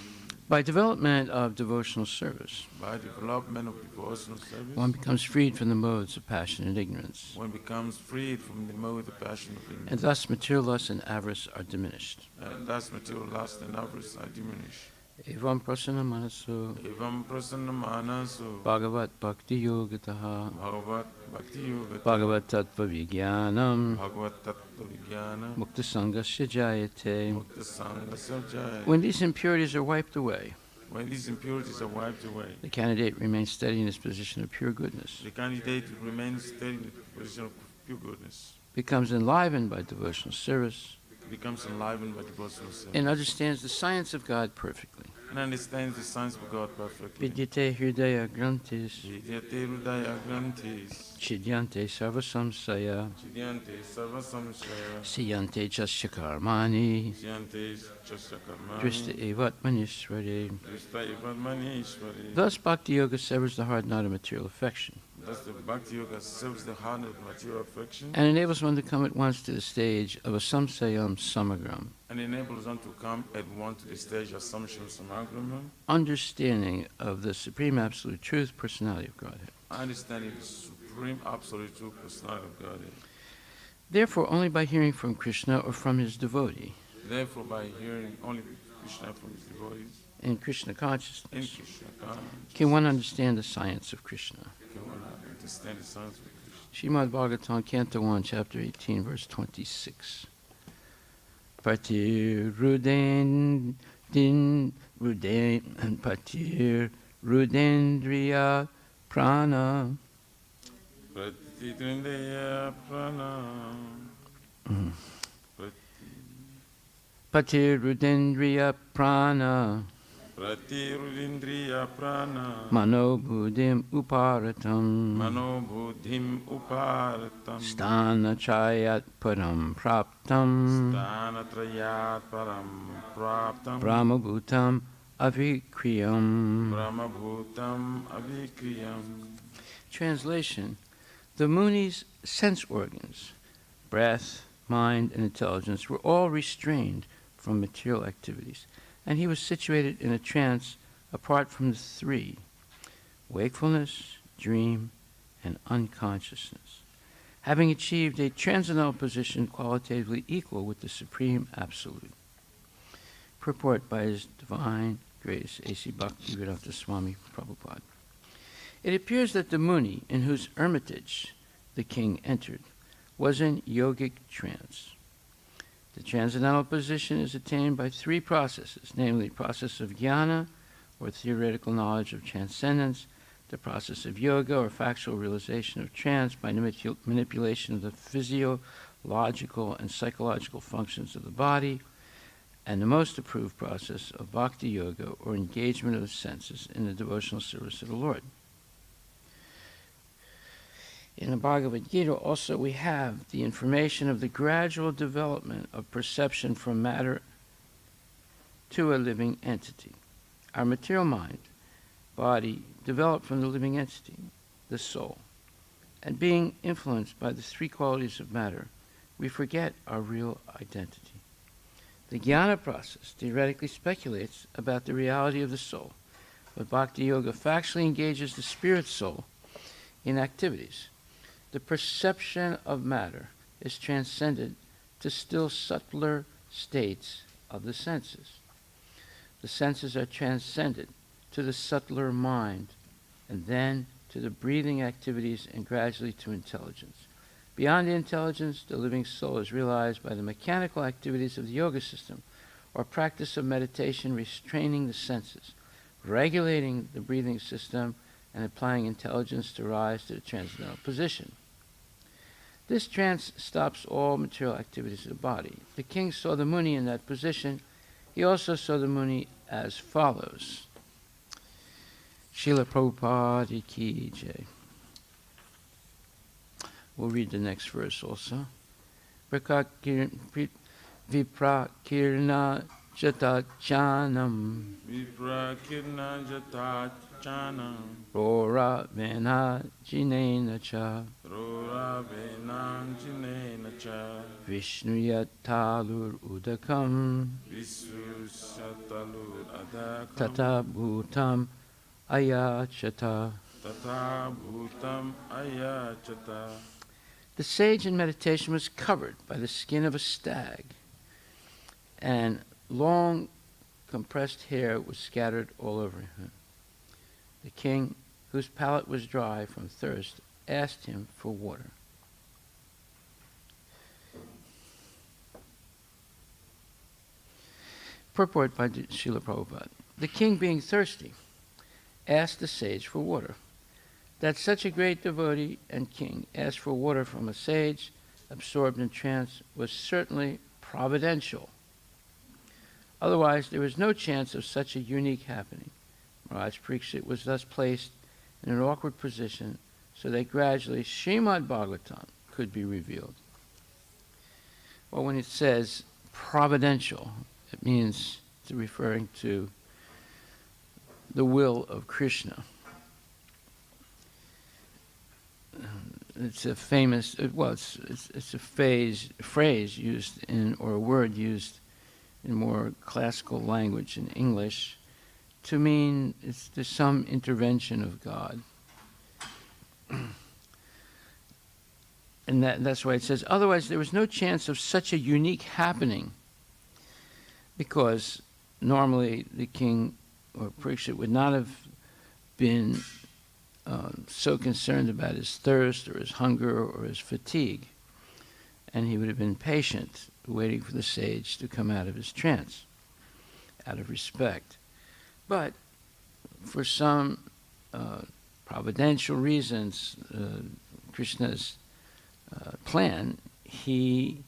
By development of devotional service, By development of devotional service, one becomes freed from the modes of passion and ignorance, one becomes freed from the mode of passion of ignorance. and thus material lust and avarice are diminished. And thus material lust and avarice are diminished. Evam prasanna manaso Evam prasanna manaso Bhagavat Bhakti Yogataha Bhagavat Bhakti Yoga Bhagavat Tattva Vijnanam Bhagavat Tattva Vijnana Mukta Sangasya Jayate. Mukta Sangha Sarjaya. When these impurities are wiped away, When these impurities are wiped away, the candidate remains steady in his position of pure goodness, the candidate remains steady in the position of pure goodness, becomes enlivened by devotional service, becomes enlivened by devotional service, and understands the science of God perfectly. and understands the science of God perfectly. Vidyate Hridaya Grantis, Vidyate Hridaya Grantis, Chidyante Sarvasamsaya, Chidyante Sarva Samshaya, Siyante Jasyakarmani, Chidyante Chasakarmani, Drishta Evatmanishvare. Drishta Evarmanishvari. Thus, Bhakti Yoga severs the hard knot of material affection Thus the Bhakti Yoga serves the heart of material affection and enables one to come at once to the stage of a samsayam samagram, and enables one to come at once to the stage of Samsham Samagrama, understanding of the supreme absolute truth, personality of Godhead. understanding the supreme absolute true personality of Godhead. Therefore, only by hearing from Krishna or from his devotee Therefore, by hearing only Krishna from his devotees in Krishna in consciousness Krishna consciousness, can one understand the science of Krishna. can one understand the science of Krishna. Srimad Bhagavatam, Canto 1, Chapter 18, Verse 26. Patir Ruden Din Ruden and Patir Rudendriya Prana. Pratidrindeya prana. Patir Rudendriya Prana. Pratirudindriya prana. Mano Buddhim Uparatam. Mano buddhim uparatam. Sthana Chayat Param Praptam. Stanatrayat param praptam. Brahma Bhutam Avikriyam. Brahmabhutam avikriyam. Translation: the Muni's sense organs, breath, mind, and intelligence were all restrained from material activities, and he was situated in a trance apart from the three: wakefulness, dream, and unconsciousness, having achieved a transcendental position qualitatively equal with the Supreme Absolute. Purport by His Divine Grace A.C. Bhaktivedanta Swami Prabhupada. It appears that the Muni, in whose hermitage the king entered, was in yogic trance. The transcendental position is attained by three processes, namely the process of jnana, or theoretical knowledge of transcendence, the process of yoga, or factual realization of trance by manipulation of the physiological and psychological functions of the body, and the most approved process of bhakti yoga, or engagement of the senses in the devotional service of the Lord. In the Bhagavad Gita also we have the information of the gradual development of perception from matter to a living entity. Our material mind, body, developed from the living entity, the soul, and being influenced by the three qualities of matter, we forget our real identity. The jnana process theoretically speculates about the reality of the soul, but bhakti yoga factually engages the spirit soul in activities. The perception of matter is transcended to still subtler states of the senses. The senses are transcended to the subtler mind, and then to the breathing activities, and gradually to intelligence. Beyond the intelligence, the living soul is realized by the mechanical activities of the yoga system, or practice of meditation, restraining the senses, regulating the breathing system, and applying intelligence to rise to the transcendental position. This trance stops all material activities of the body. The king saw the Muni in that position. He also saw the Muni as follows. Srila Prabhupada Ki Jai. We'll read the next verse also. Viprakirna Jatachanam Viprakirna Jatachanam Rora Vena Jinenacha Rora Venang Jinenacha Vishnuyatalur Udakam Visu Satalur Adakam Tata Bhutam Ayachata. Tata Bhutam Ayachata. The sage in meditation was covered by the skin of a stag, and long compressed hair was scattered all over him. The king, whose palate was dry from thirst, asked him for water. Purport by Srila Prabhupada. The king, being thirsty, asked the sage for water. That such a great devotee and king asked for water from a sage absorbed in trance was certainly providential. Otherwise, there was no chance of such a unique happening. Maharaj Pariksit was thus placed in an awkward position so that gradually Srimad Bhagavatam could be revealed. Well, when it says providential, it means it's referring to the will of Krishna. It's a famous, it's a phrase used in, or a word used in more classical language in English to mean there's some intervention of God. And that's why it says, otherwise there was no chance of such a unique happening, because normally the king or Pariksit would not have been so concerned about his thirst or his hunger or his fatigue, and he would have been patient, waiting for the sage to come out of his trance, out of respect. But for some providential reasons, Krishna's plan, he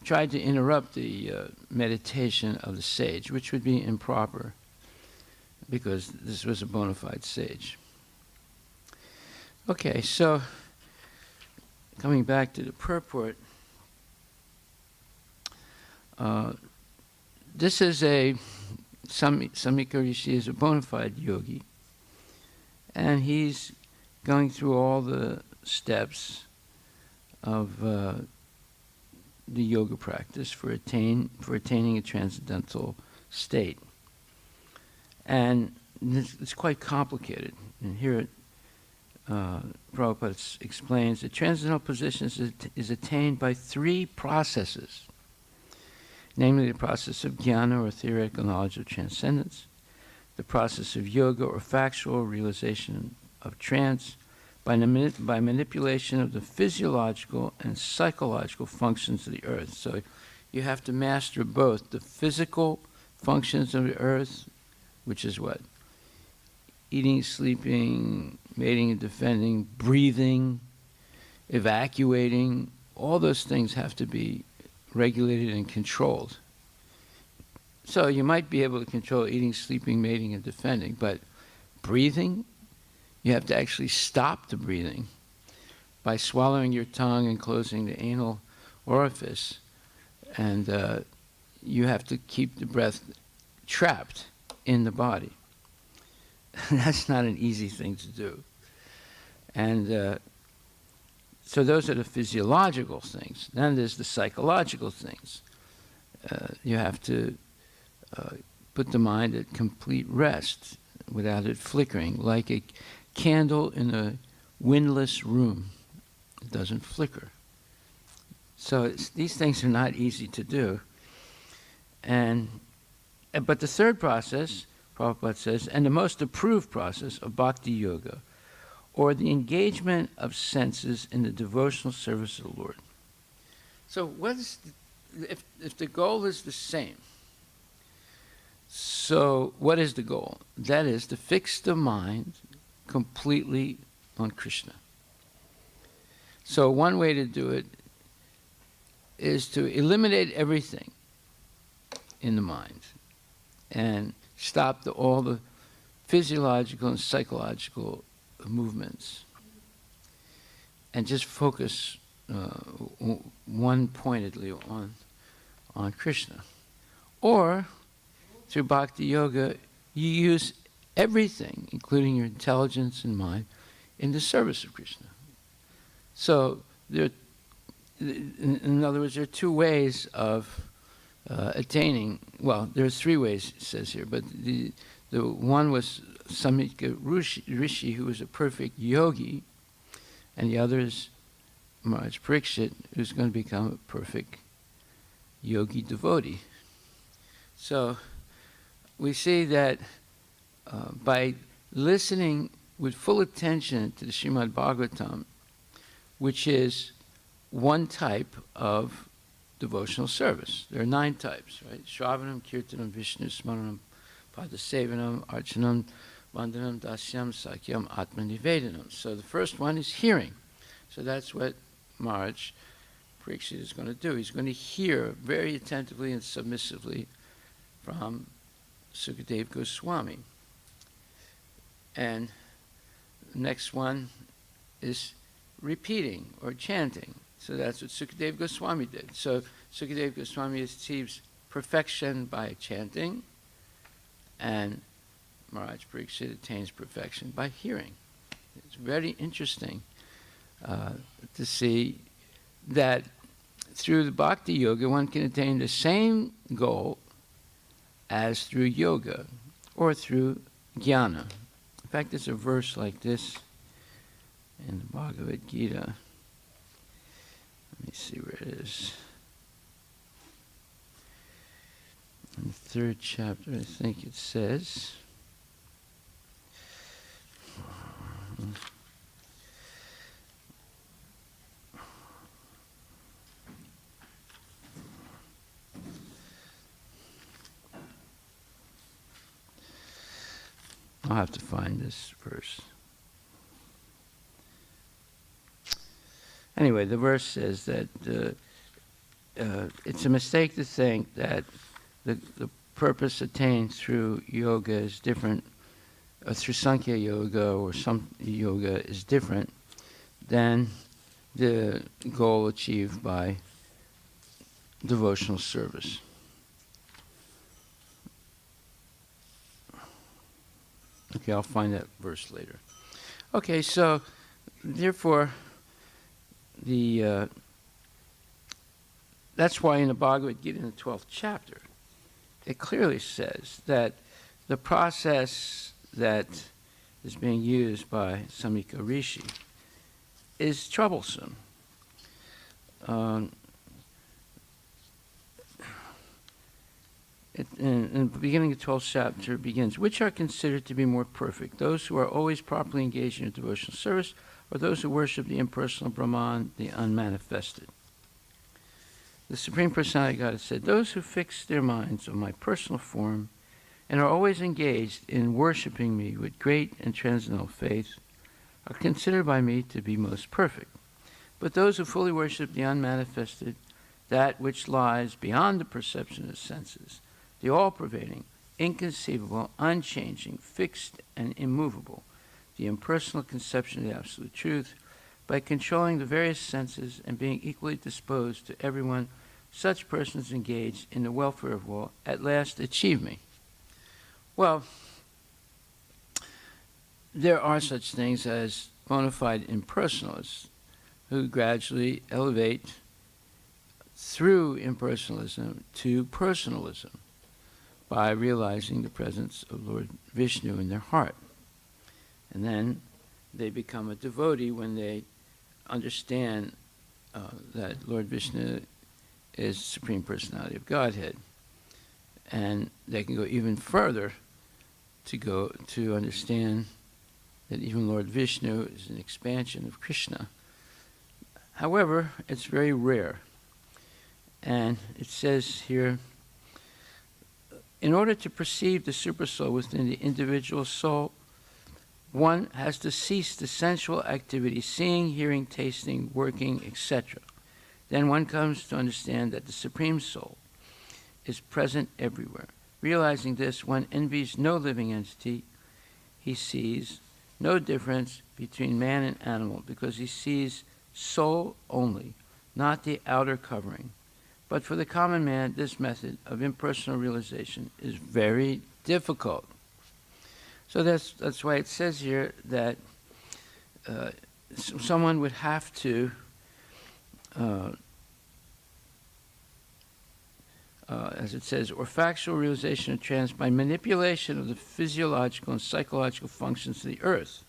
tried to interrupt the meditation of the sage, which would be improper, because this was a bona fide sage. Okay, so coming back to the purport, this is Samika Rishi is a bona fide yogi, and he's going through all the steps of the yoga practice for attaining a transcendental state. And it's quite complicated. And here Prabhupada explains that transcendental position is attained by three processes, namely the process of jnana, or theoretical knowledge of transcendence, the process of yoga, or factual realization of trance, by manipulation of the physiological and psychological functions of the earth. So you have to master both the physical functions of the earth, which is what? Eating, sleeping, mating and defending, breathing, evacuating. All those things have to be regulated and controlled. So you might be able to control eating, sleeping, mating, and defending, but breathing, you have to actually stop the breathing by swallowing your tongue and closing the anal orifice, and you have to keep the breath trapped in the body. That's not an easy thing to do. And so those are the physiological things. Then there's the psychological things. You have to put the mind at complete rest without it flickering, like a candle in a windless room. It doesn't flicker. So these things are not easy to do. But the third process, Prabhupada says, and the most approved process of bhakti yoga, or the engagement of senses in the devotional service of the Lord. So if the goal is the same, so what is the goal? That is to fix the mind completely on Krishna. So one way to do it is to eliminate everything in the mind and stop all the physiological and psychological movements, and just focus one-pointedly on Krishna. Or through Bhakti Yoga, you use everything, including your intelligence and mind, in the service of Krishna. So, in other words, there are two ways of attaining, well, there's three ways, it says here, but the one was Samika Rishi, who was a perfect yogi, and the other is Maharaj Parikshit, who's going to become a perfect yogi devotee. So we see that by listening with full attention to the Srimad Bhagavatam, which is one type of devotional service. There are 9 types, right? Shravanam, Kirtanam, Vishnu Smaranam, Padasevanam, Archanam, Vandanam, Dasyam, Sakyam, Atmanivedanam. So the first one is hearing. So that's what Maharaj Parikshit is going to do. He's going to hear very attentively and submissively from Sukadeva Goswami. And the next one is repeating or chanting. So that's what Sukadeva Goswami did. So Sukadeva Goswami achieves perfection by chanting, and Maharaj Parikshit attains perfection by hearing. It's very interesting to see that through the Bhakti Yoga one can attain the same goal as through yoga or through jnana. In fact, there's a verse like this in the Bhagavad Gita. Let me see where it is. In the 3rd chapter, I think it says, I'll have to find this verse. Anyway, the verse says that it's a mistake to think that the purpose attained through yoga is different, through Sankhya Yoga or some yoga is different than the goal achieved by devotional service. Okay, I'll find that verse later. Okay, so therefore, that's why in the Bhagavad Gita in the 12th chapter, it clearly says that the process that is being used by Samika Rishi is troublesome. In the beginning of the 12th chapter begins, which are considered to be more perfect, those who are always properly engaged in a devotional service, or those who worship the impersonal Brahman, the unmanifested? The Supreme Personality of God has said, those who fix their minds on my personal form and are always engaged in worshiping me with great and transcendental faith are considered by me to be most perfect. But those who fully worship the unmanifested, that which lies beyond the perception of the senses, the all-pervading, inconceivable, unchanging, fixed, and immovable, the impersonal conception of the absolute truth, by controlling the various senses and being equally disposed to everyone, such persons engaged in the welfare of all at last achieve me. Well, there are such things as bona fide impersonalists who gradually elevate through impersonalism to personalism by realizing the presence of Lord Vishnu in their heart. And then they become a devotee when they understand that Lord Vishnu is the Supreme Personality of Godhead. And they can go even further to understand that even Lord Vishnu is an expansion of Krishna. However, it's very rare. And it says here, in order to perceive the supersoul within the individual soul, one has to cease the sensual activity, seeing, hearing, tasting, working, etc. Then one comes to understand that the Supreme Soul is present everywhere. Realizing this, one envies no living entity. He sees no difference between man and animal because he sees soul only, not the outer covering. But for the common man, this method of impersonal realization is very difficult. So that's why it says here that someone would have to as it says, or factual realization of trance by manipulation of the physiological and psychological functions of the earth.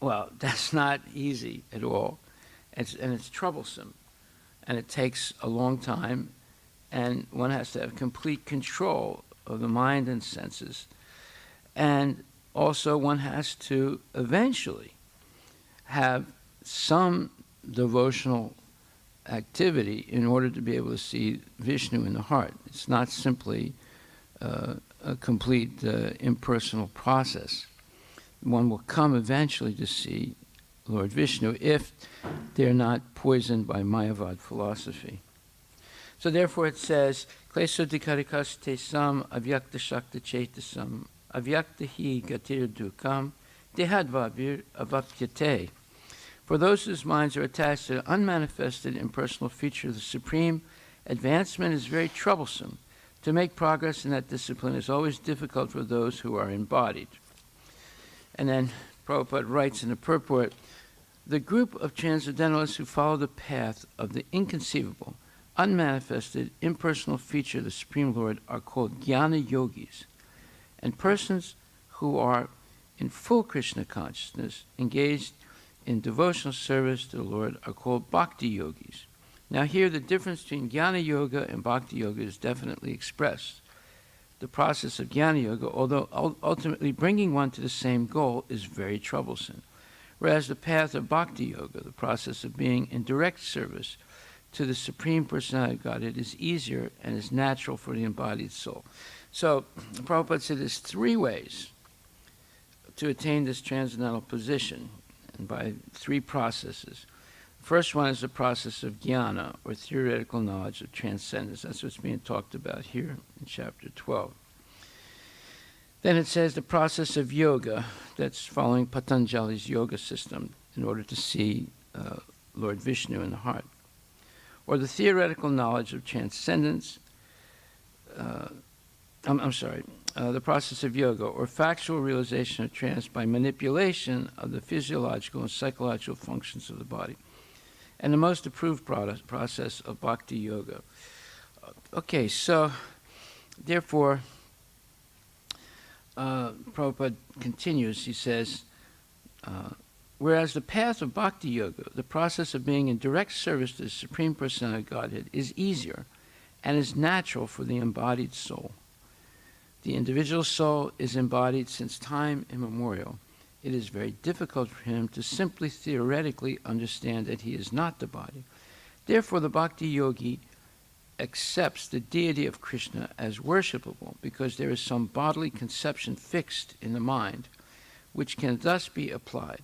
Well, that's not easy at all, and it's troublesome, and it takes a long time, and one has to have complete control of the mind and senses, and also one has to eventually have some devotional activity in order to be able to see Vishnu in the heart. It's not simply a complete impersonal process. One will come eventually to see Lord Vishnu if they're not poisoned by Mayavad philosophy. So therefore it says, Kleso dikarikas tesam avyakta shakta chetasam avyakta hi gatir dukam dehadvavir avapyate. For those whose minds are attached to the unmanifested impersonal feature of the Supreme, advancement is very troublesome. To make progress in that discipline is always difficult for those who are embodied. And then Prabhupada writes in the purport, the group of transcendentalists who follow the path of the inconceivable, unmanifested, impersonal feature of the Supreme Lord are called jnana yogis, and persons who are in full Krishna consciousness, engaged in devotional service to the Lord, are called bhakti yogis. Now here the difference between jnana yoga and bhakti yoga is definitely expressed. The process of jnana yoga, although ultimately bringing one to the same goal, is very troublesome. Whereas the path of bhakti yoga, the process of being in direct service to the Supreme Personality of Godhead, is easier and is natural for the embodied soul. So Prabhupada said there's three ways to attain this transcendental position, and by three processes. The first one is the process of jnana, or theoretical knowledge of transcendence. That's what's being talked about here in chapter 12. Then it says the process of yoga, that's following Patanjali's yoga system in order to see Lord Vishnu in the heart. Or the theoretical knowledge of transcendence, the process of yoga, or factual realization of trance by manipulation of the physiological and psychological functions of the body. And the most approved process of bhakti yoga. Okay, so therefore, Prabhupada continues, he says, whereas the path of bhakti yoga, the process of being in direct service to the Supreme Personality of Godhead, is easier and is natural for the embodied soul. The individual soul is embodied since time immemorial. It is very difficult for him to simply theoretically understand that he is not the body. Therefore, the bhakti yogi accepts the deity of Krishna as worshipable because there is some bodily conception fixed in the mind, which can thus be applied.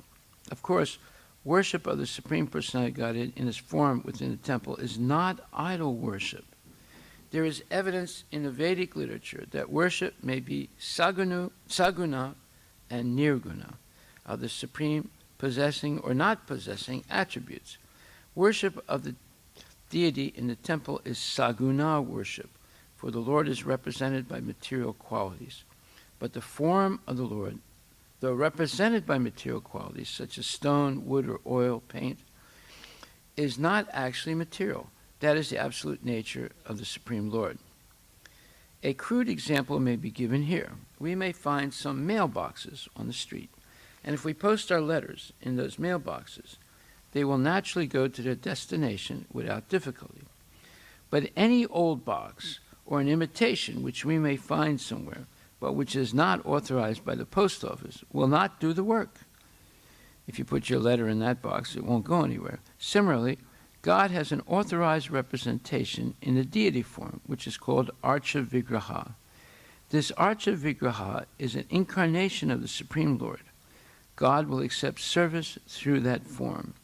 Of course, worship of the Supreme Personality of Godhead in his form within the temple is not idol worship. There is evidence in the Vedic literature that worship may be saguna and nirguna, of the Supreme possessing or not possessing attributes. Worship of the deity in the temple is saguna worship, for the Lord is represented by material qualities. But the form of the Lord, though represented by material qualities such as stone, wood, or oil, paint, is not actually material. That is the absolute nature of the Supreme Lord. A crude example may be given here. We may find some mailboxes on the street, and if we post our letters in those mailboxes, they will naturally go to their destination without difficulty. But any old box or an imitation which we may find somewhere, but which is not authorized by the post office, will not do the work. If you put your letter in that box, it won't go anywhere. Similarly, God has an authorized representation in the deity form, which is called Archa Vigraha. This Archa Vigraha is an incarnation of the Supreme Lord. God will accept service through that form.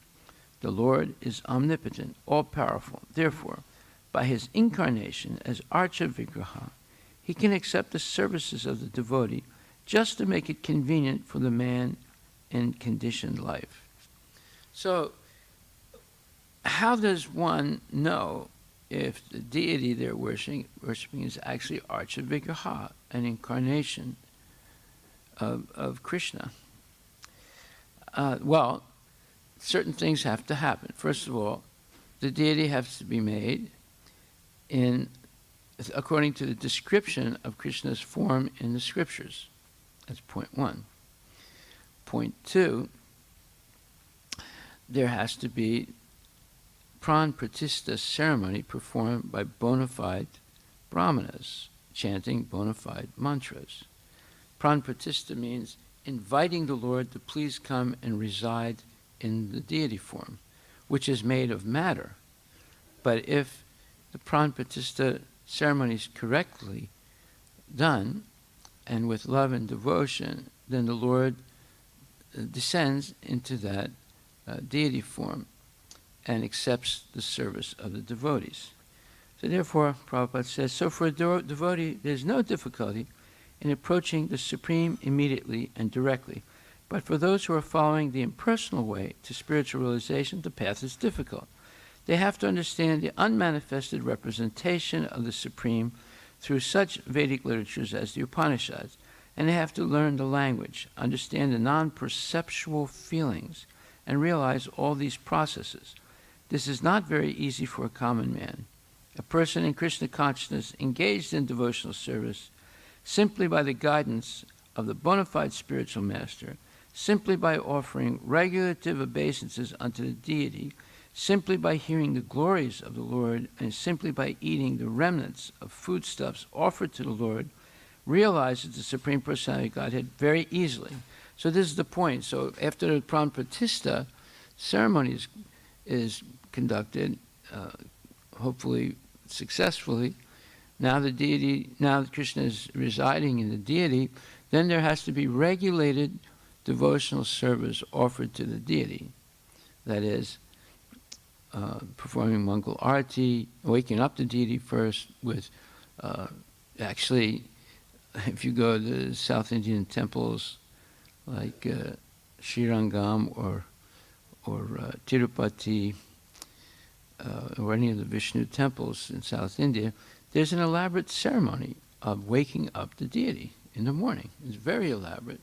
The Lord is omnipotent, all-powerful. Therefore, by his incarnation as Archa Vigraha, he can accept the services of the devotee just to make it convenient for the man in conditioned life. So, how does one know if the deity they're worshiping is actually Archa-Vigraha, an incarnation of Krishna. Well, certain things have to happen. First of all, the deity has to be made according to the description of Krishna's form in the scriptures. That's point one. Point two, there has to be pran pratishtha ceremony performed by bona fide brahmanas, chanting bona fide mantras. Pran pratishtha means inviting the Lord to please come and reside in the deity form, which is made of matter. But if the pran pratishtha ceremony is correctly done and with love and devotion, then the Lord descends into that deity form and accepts the service of the devotees. So therefore, Prabhupada says, so for a devotee, there's no difficulty in approaching the Supreme immediately and directly. But for those who are following the impersonal way to spiritual realization, the path is difficult. They have to understand the unmanifested representation of the Supreme through such Vedic literatures as the Upanishads, and they have to learn the language, understand the non-perceptual feelings, and realize all these processes. This is not very easy for a common man. A person in Krishna consciousness engaged in devotional service simply by the guidance of the bona fide spiritual master, simply by offering regulative obeisances unto the deity, simply by hearing the glories of the Lord, and simply by eating the remnants of foodstuffs offered to the Lord, realizes the Supreme Personality of Godhead very easily. So this is the point. So after the pran pratishtha ceremony is conducted, hopefully successfully, now that Krishna is residing in the deity, then there has to be regulated devotional service offered to the deity. That is, performing Mangala Aarti, waking up the deity first with, actually, if you go to South Indian temples like Srirangam or Tirupati or any of the Vishnu temples in South India, there's an elaborate ceremony of waking up the deity in the morning. It's very elaborate.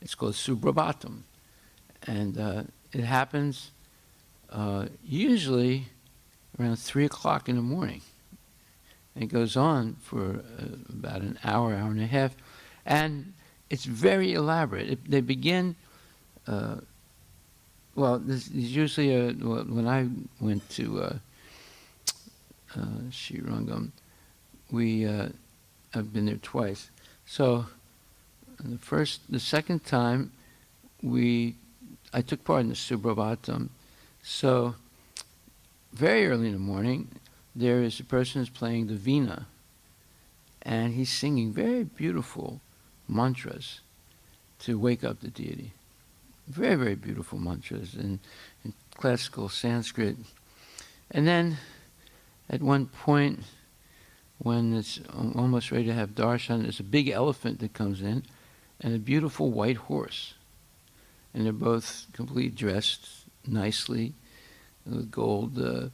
It's called Subrabhatam. And it happens usually around 3 o'clock in the morning. And it goes on for about an hour, hour and a half. And it's very elaborate. They begin, there's usually, when I went to Srirangam, I've been there twice. So the second time, I took part in the Subrabhatam. So very early in the morning, there is a person who's playing the veena, and he's singing very beautiful mantras to wake up the deity. Very, very beautiful mantras in classical Sanskrit. And then at one point, when it's almost ready to have darshan, there's a big elephant that comes in and a beautiful white horse. And they're both completely dressed nicely with gold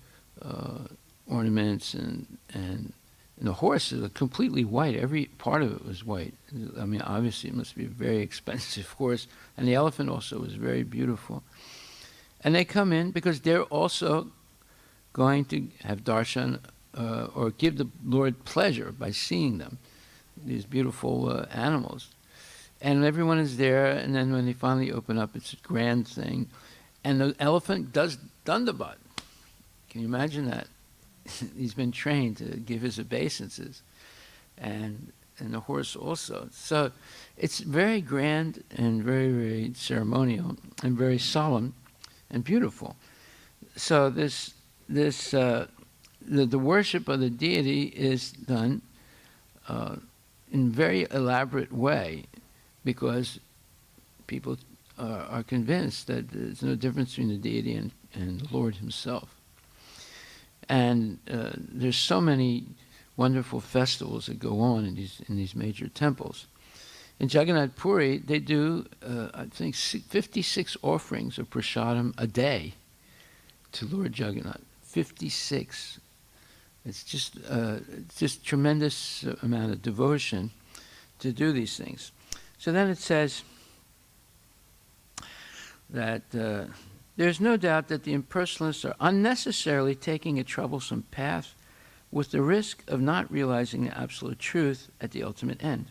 ornaments, and the horse is completely white. Every part of it was white. I mean, obviously it must be a very expensive horse. And the elephant also was very beautiful. And they come in because they're also going to have darshan or give the Lord pleasure by seeing them, these beautiful animals. And everyone is there, and then when they finally open up, it's a grand thing. And the elephant does Dandavat. Can you imagine that? He's been trained to give his obeisances, and the horse also. So it's very grand and very, very ceremonial and very solemn and beautiful. So the worship of the deity is done in a very elaborate way, because people are convinced that there's no difference between the deity and the Lord himself. And there's so many wonderful festivals that go on in these major temples. In Jagannath Puri, they do, I think, 56 offerings of prasadam a day to Lord Jagannath. 56 It's just tremendous amount of devotion to do these things. So then it says that there's no doubt that the impersonalists are unnecessarily taking a troublesome path with the risk of not realizing the absolute truth at the ultimate end.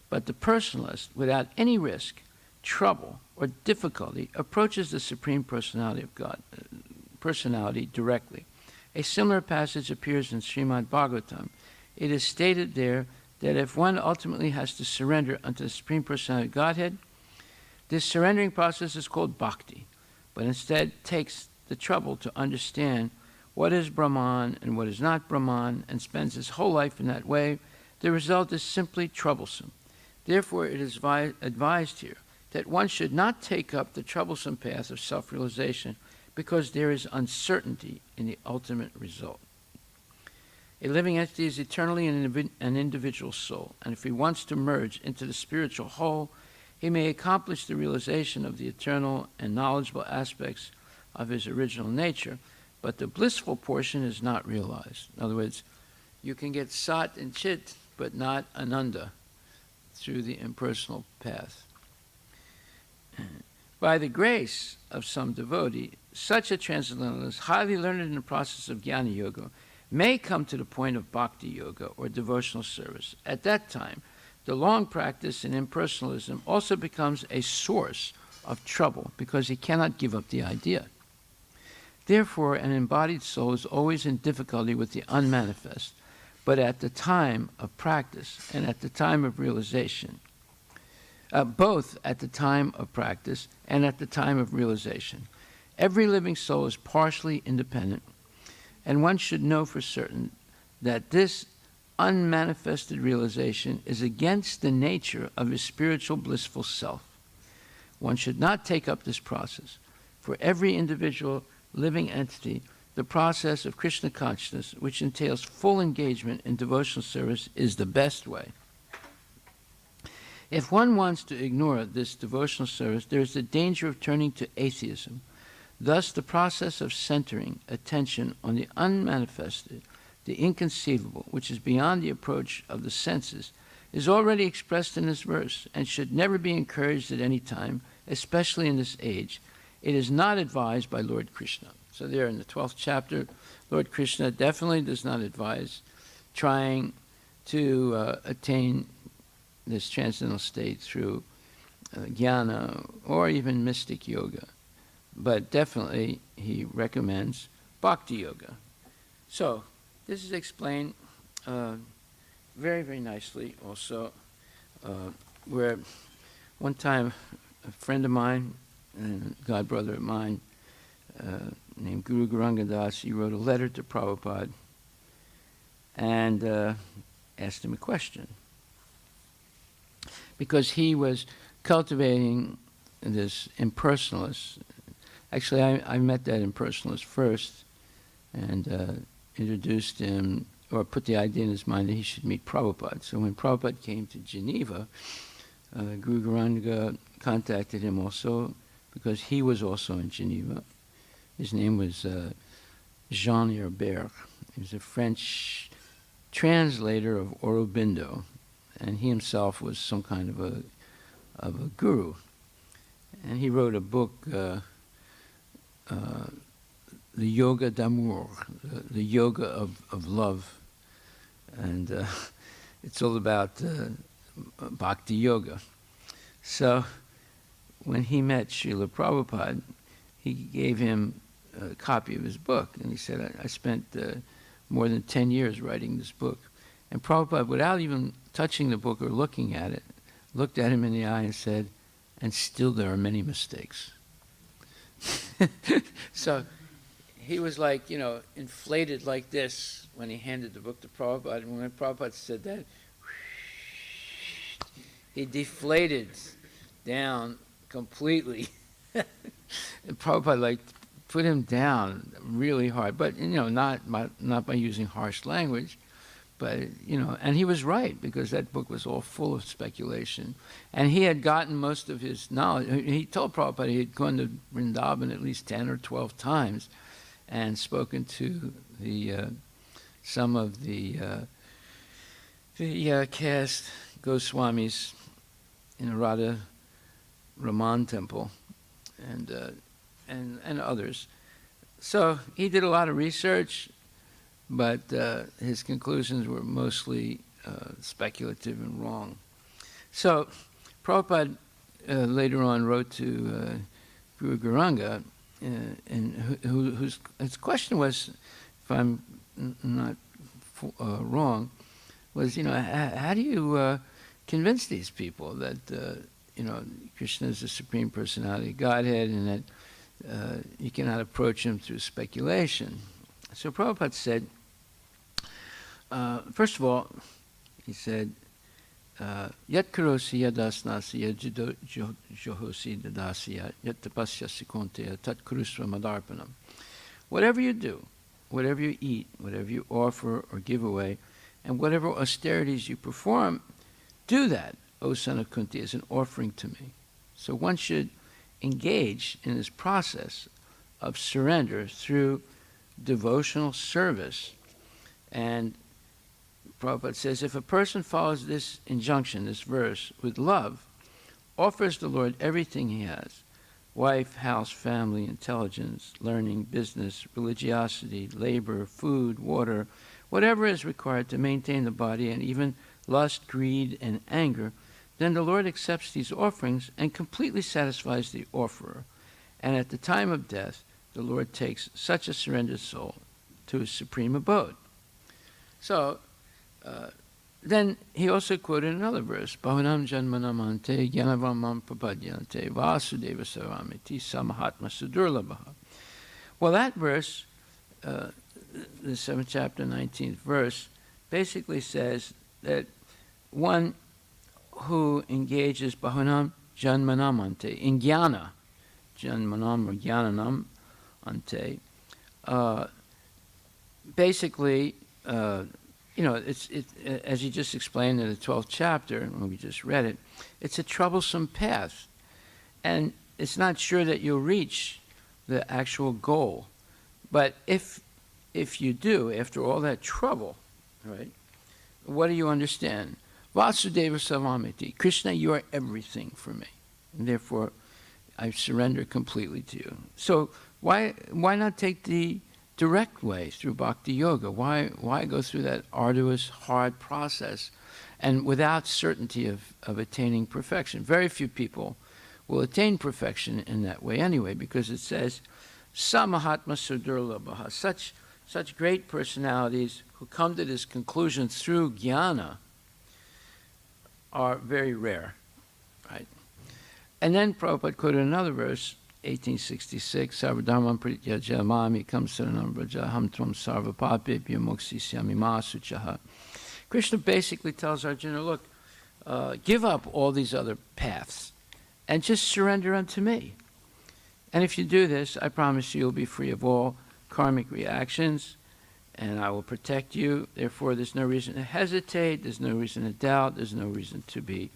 But the personalist, without any risk, trouble, or difficulty, approaches the Supreme Personality of God, personality directly. A similar passage appears in Srimad Bhagavatam. It is stated there that if one ultimately has to surrender unto the Supreme Personality of Godhead, this surrendering process is called bhakti, but instead takes the trouble to understand what is Brahman and what is not Brahman, and spends his whole life in that way, the result is simply troublesome. Therefore, it is advised here that one should not take up the troublesome path of self-realization because there is uncertainty in the ultimate result. A living entity is eternally an individual soul, and if he wants to merge into the spiritual whole, he may accomplish the realization of the eternal and knowledgeable aspects of his original nature, but the blissful portion is not realized. In other words, you can get sat and chit, but not ananda through the impersonal path. By the grace of some devotee, such a transcendentalist, highly learned in the process of jnana yoga, may come to the point of bhakti yoga or devotional service. At that time, the long practice in impersonalism also becomes a source of trouble because he cannot give up the idea. Therefore, an embodied soul is always in difficulty with the unmanifest, but at the time of practice and at the time of realization, both at the time of practice and at the time of realization. Every living soul is partially independent, and one should know for certain that this unmanifested realization is against the nature of his spiritual blissful self. One should not take up this process. For every individual living entity, the process of Krishna consciousness, which entails full engagement in devotional service, is the best way. If one wants to ignore this devotional service, there is the danger of turning to atheism. Thus, the process of centering attention on the unmanifested, the inconceivable, which is beyond the approach of the senses, is already expressed in this verse and should never be encouraged at any time, especially in this age. It is not advised by Lord Krishna. So there in the 12th chapter, Lord Krishna definitely does not advise trying to attain this transcendental state through jnana or even mystic yoga. But definitely he recommends bhakti yoga. So this is explained very, very nicely also, where one time a friend of mine and a god brother of mine named Guru Gauranga Das, he wrote a letter to Prabhupada and asked him a question. Because he was cultivating this impersonalist. Actually, I met that impersonalist first and introduced him, or put the idea in his mind that he should meet Prabhupada. So when Prabhupada came to Geneva, Guru Gauranga contacted him also because he was also in Geneva. His name was Jean Herbert. He was a French translator of Aurobindo, and he himself was some kind of a guru. And he wrote a book, the Yoga d'Amour, the Yoga of Love. And it's all about Bhakti Yoga. So when he met Srila Prabhupada, he gave him a copy of his book. And he said, I spent more than 10 years writing this book. And Prabhupada, without even touching the book or looking at it, looked at him in the eye and said, and still there are many mistakes. So he was like, inflated like this when he handed the book to Prabhupada. And when Prabhupada said that, he deflated down completely. And Prabhupada put him down really hard, but not by using harsh language, but and he was right, because that book was all full of speculation, and he had gotten most of his knowledge. He told Prabhupada he had gone to Vrindavan at least 10 or 12 times, and spoken to the some of the caste Goswamis in the Radha Raman temple and others. So he did a lot of research, but his conclusions were mostly speculative and wrong. So Prabhupada later on wrote to Guru Gauranga, and his question was, if I'm not wrong, was, how do you convince these people that, Krishna is the Supreme Personality of Godhead and that you cannot approach him through speculation? So Prabhupada said, first of all, he said, Yat karosi yadasnasi yad johosi dadasya yat tapasyasi konteya tat kurusva madarpanam. Whatever you do, whatever you eat, whatever you offer or give away, and whatever austerities you perform, do that, O son of Kunti, as an offering to me. So one should engage in this process of surrender through devotional service. And Prabhupada says, if a person follows this injunction, this verse, with love, offers the Lord everything he has, wife, house, family, intelligence, learning, business, religiosity, labor, food, water, whatever is required to maintain the body, and even lust, greed, and anger, then the Lord accepts these offerings and completely satisfies the offerer. And at the time of death, the Lord takes such a surrendered soul to his supreme abode. So, then he also quoted another verse, Bahunam janmanamante gyanavamam prapadyante vasudeva saramiti samahatma sudurlabha. Well, that verse, the 7th chapter, 19th verse, basically says that one who engages Bahunam janmanamante, in jnana, janmanam or jnananam ante, basically, it's as he just explained in the 12th chapter, when we just read it, it's a troublesome path. And it's not sure that you'll reach the actual goal. But if you do, after all that trouble, right, what do you understand? Vasudeva Savamiti, Krishna, you are everything for me. And therefore, I surrender completely to you. So why not take the direct way through bhakti yoga? Why go through that arduous, hard process and without certainty of attaining perfection? Very few people will attain perfection in that way anyway, because it says, Samahatma Sudurlabha, such great personalities who come to this conclusion through jnana are very rare, right? And then Prabhupada quoted another verse, 1866, Sarvadharmam Prityajamami Kamsaranam Vrajaham Tvam Sarvapapebhya Moksisyami Masuchaha. Krishna basically tells Arjuna, look, give up all these other paths and just surrender unto me. And if you do this, I promise you'll be free of all karmic reactions, and I will protect you. Therefore, there's no reason to hesitate, there's no reason to doubt, there's no reason to be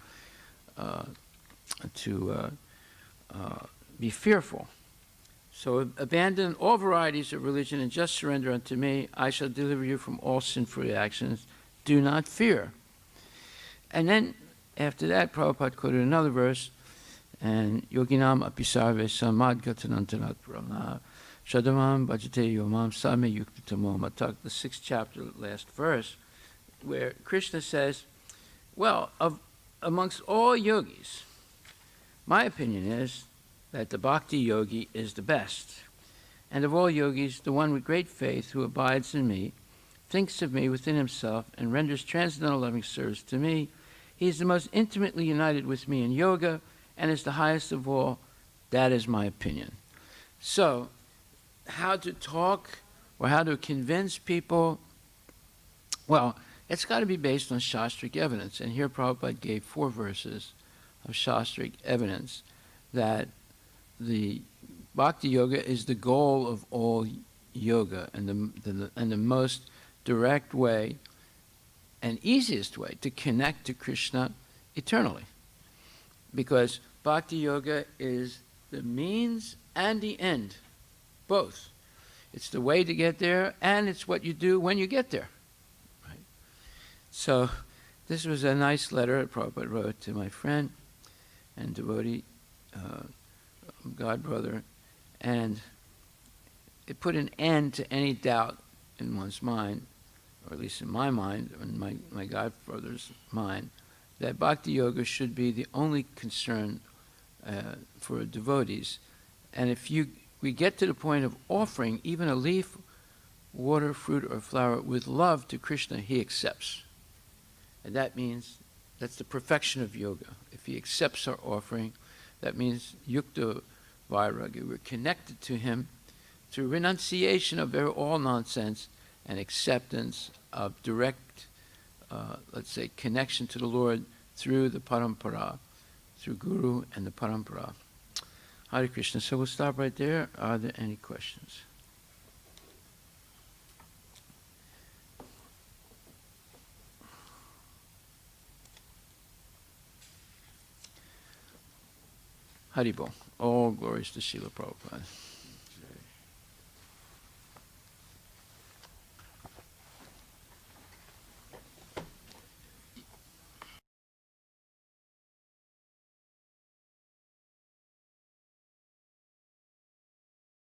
fearful. So abandon all varieties of religion and just surrender unto me. I shall deliver you from all sinful reactions. Do not fear. And then after that, Prabhupada quoted another verse, and Yoginam apisarve samadgatanantanat brahma shadamam bhajate yomam same yuktitamo matak, the 6th chapter, last verse, where Krishna says, well, amongst all yogis, my opinion is that the bhakti yogi is the best. And of all yogis, the one with great faith who abides in me, thinks of me within himself, and renders transcendental loving service to me. He is the most intimately united with me in yoga, and is the highest of all. That is my opinion. So, how to talk or how to convince people? Well, it's got to be based on Shastric evidence. And here Prabhupada gave 4 verses of Shastric evidence that the Bhakti Yoga is the goal of all yoga, and the most direct way and easiest way to connect to Krishna eternally. Because Bhakti Yoga is the means and the end, both. It's the way to get there, and it's what you do when you get there. So this was a nice letter that Prabhupada wrote to my friend and devotee, God brother, and it put an end to any doubt in one's mind, or at least in my mind, and my godbrother's mind, that Bhakti Yoga should be the only concern for devotees. And if we get to the point of offering even a leaf, water, fruit, or flower with love to Krishna, he accepts. And that means that's the perfection of yoga. If he accepts our offering, that means yukta vairagya. We're connected to him through renunciation of all nonsense and acceptance of direct, let's say, connection to the Lord through the parampara, through Guru and the parampara. Hare Krishna. So we'll stop right there. Are there any questions? Haribol. All glories to Srila Prabhupada.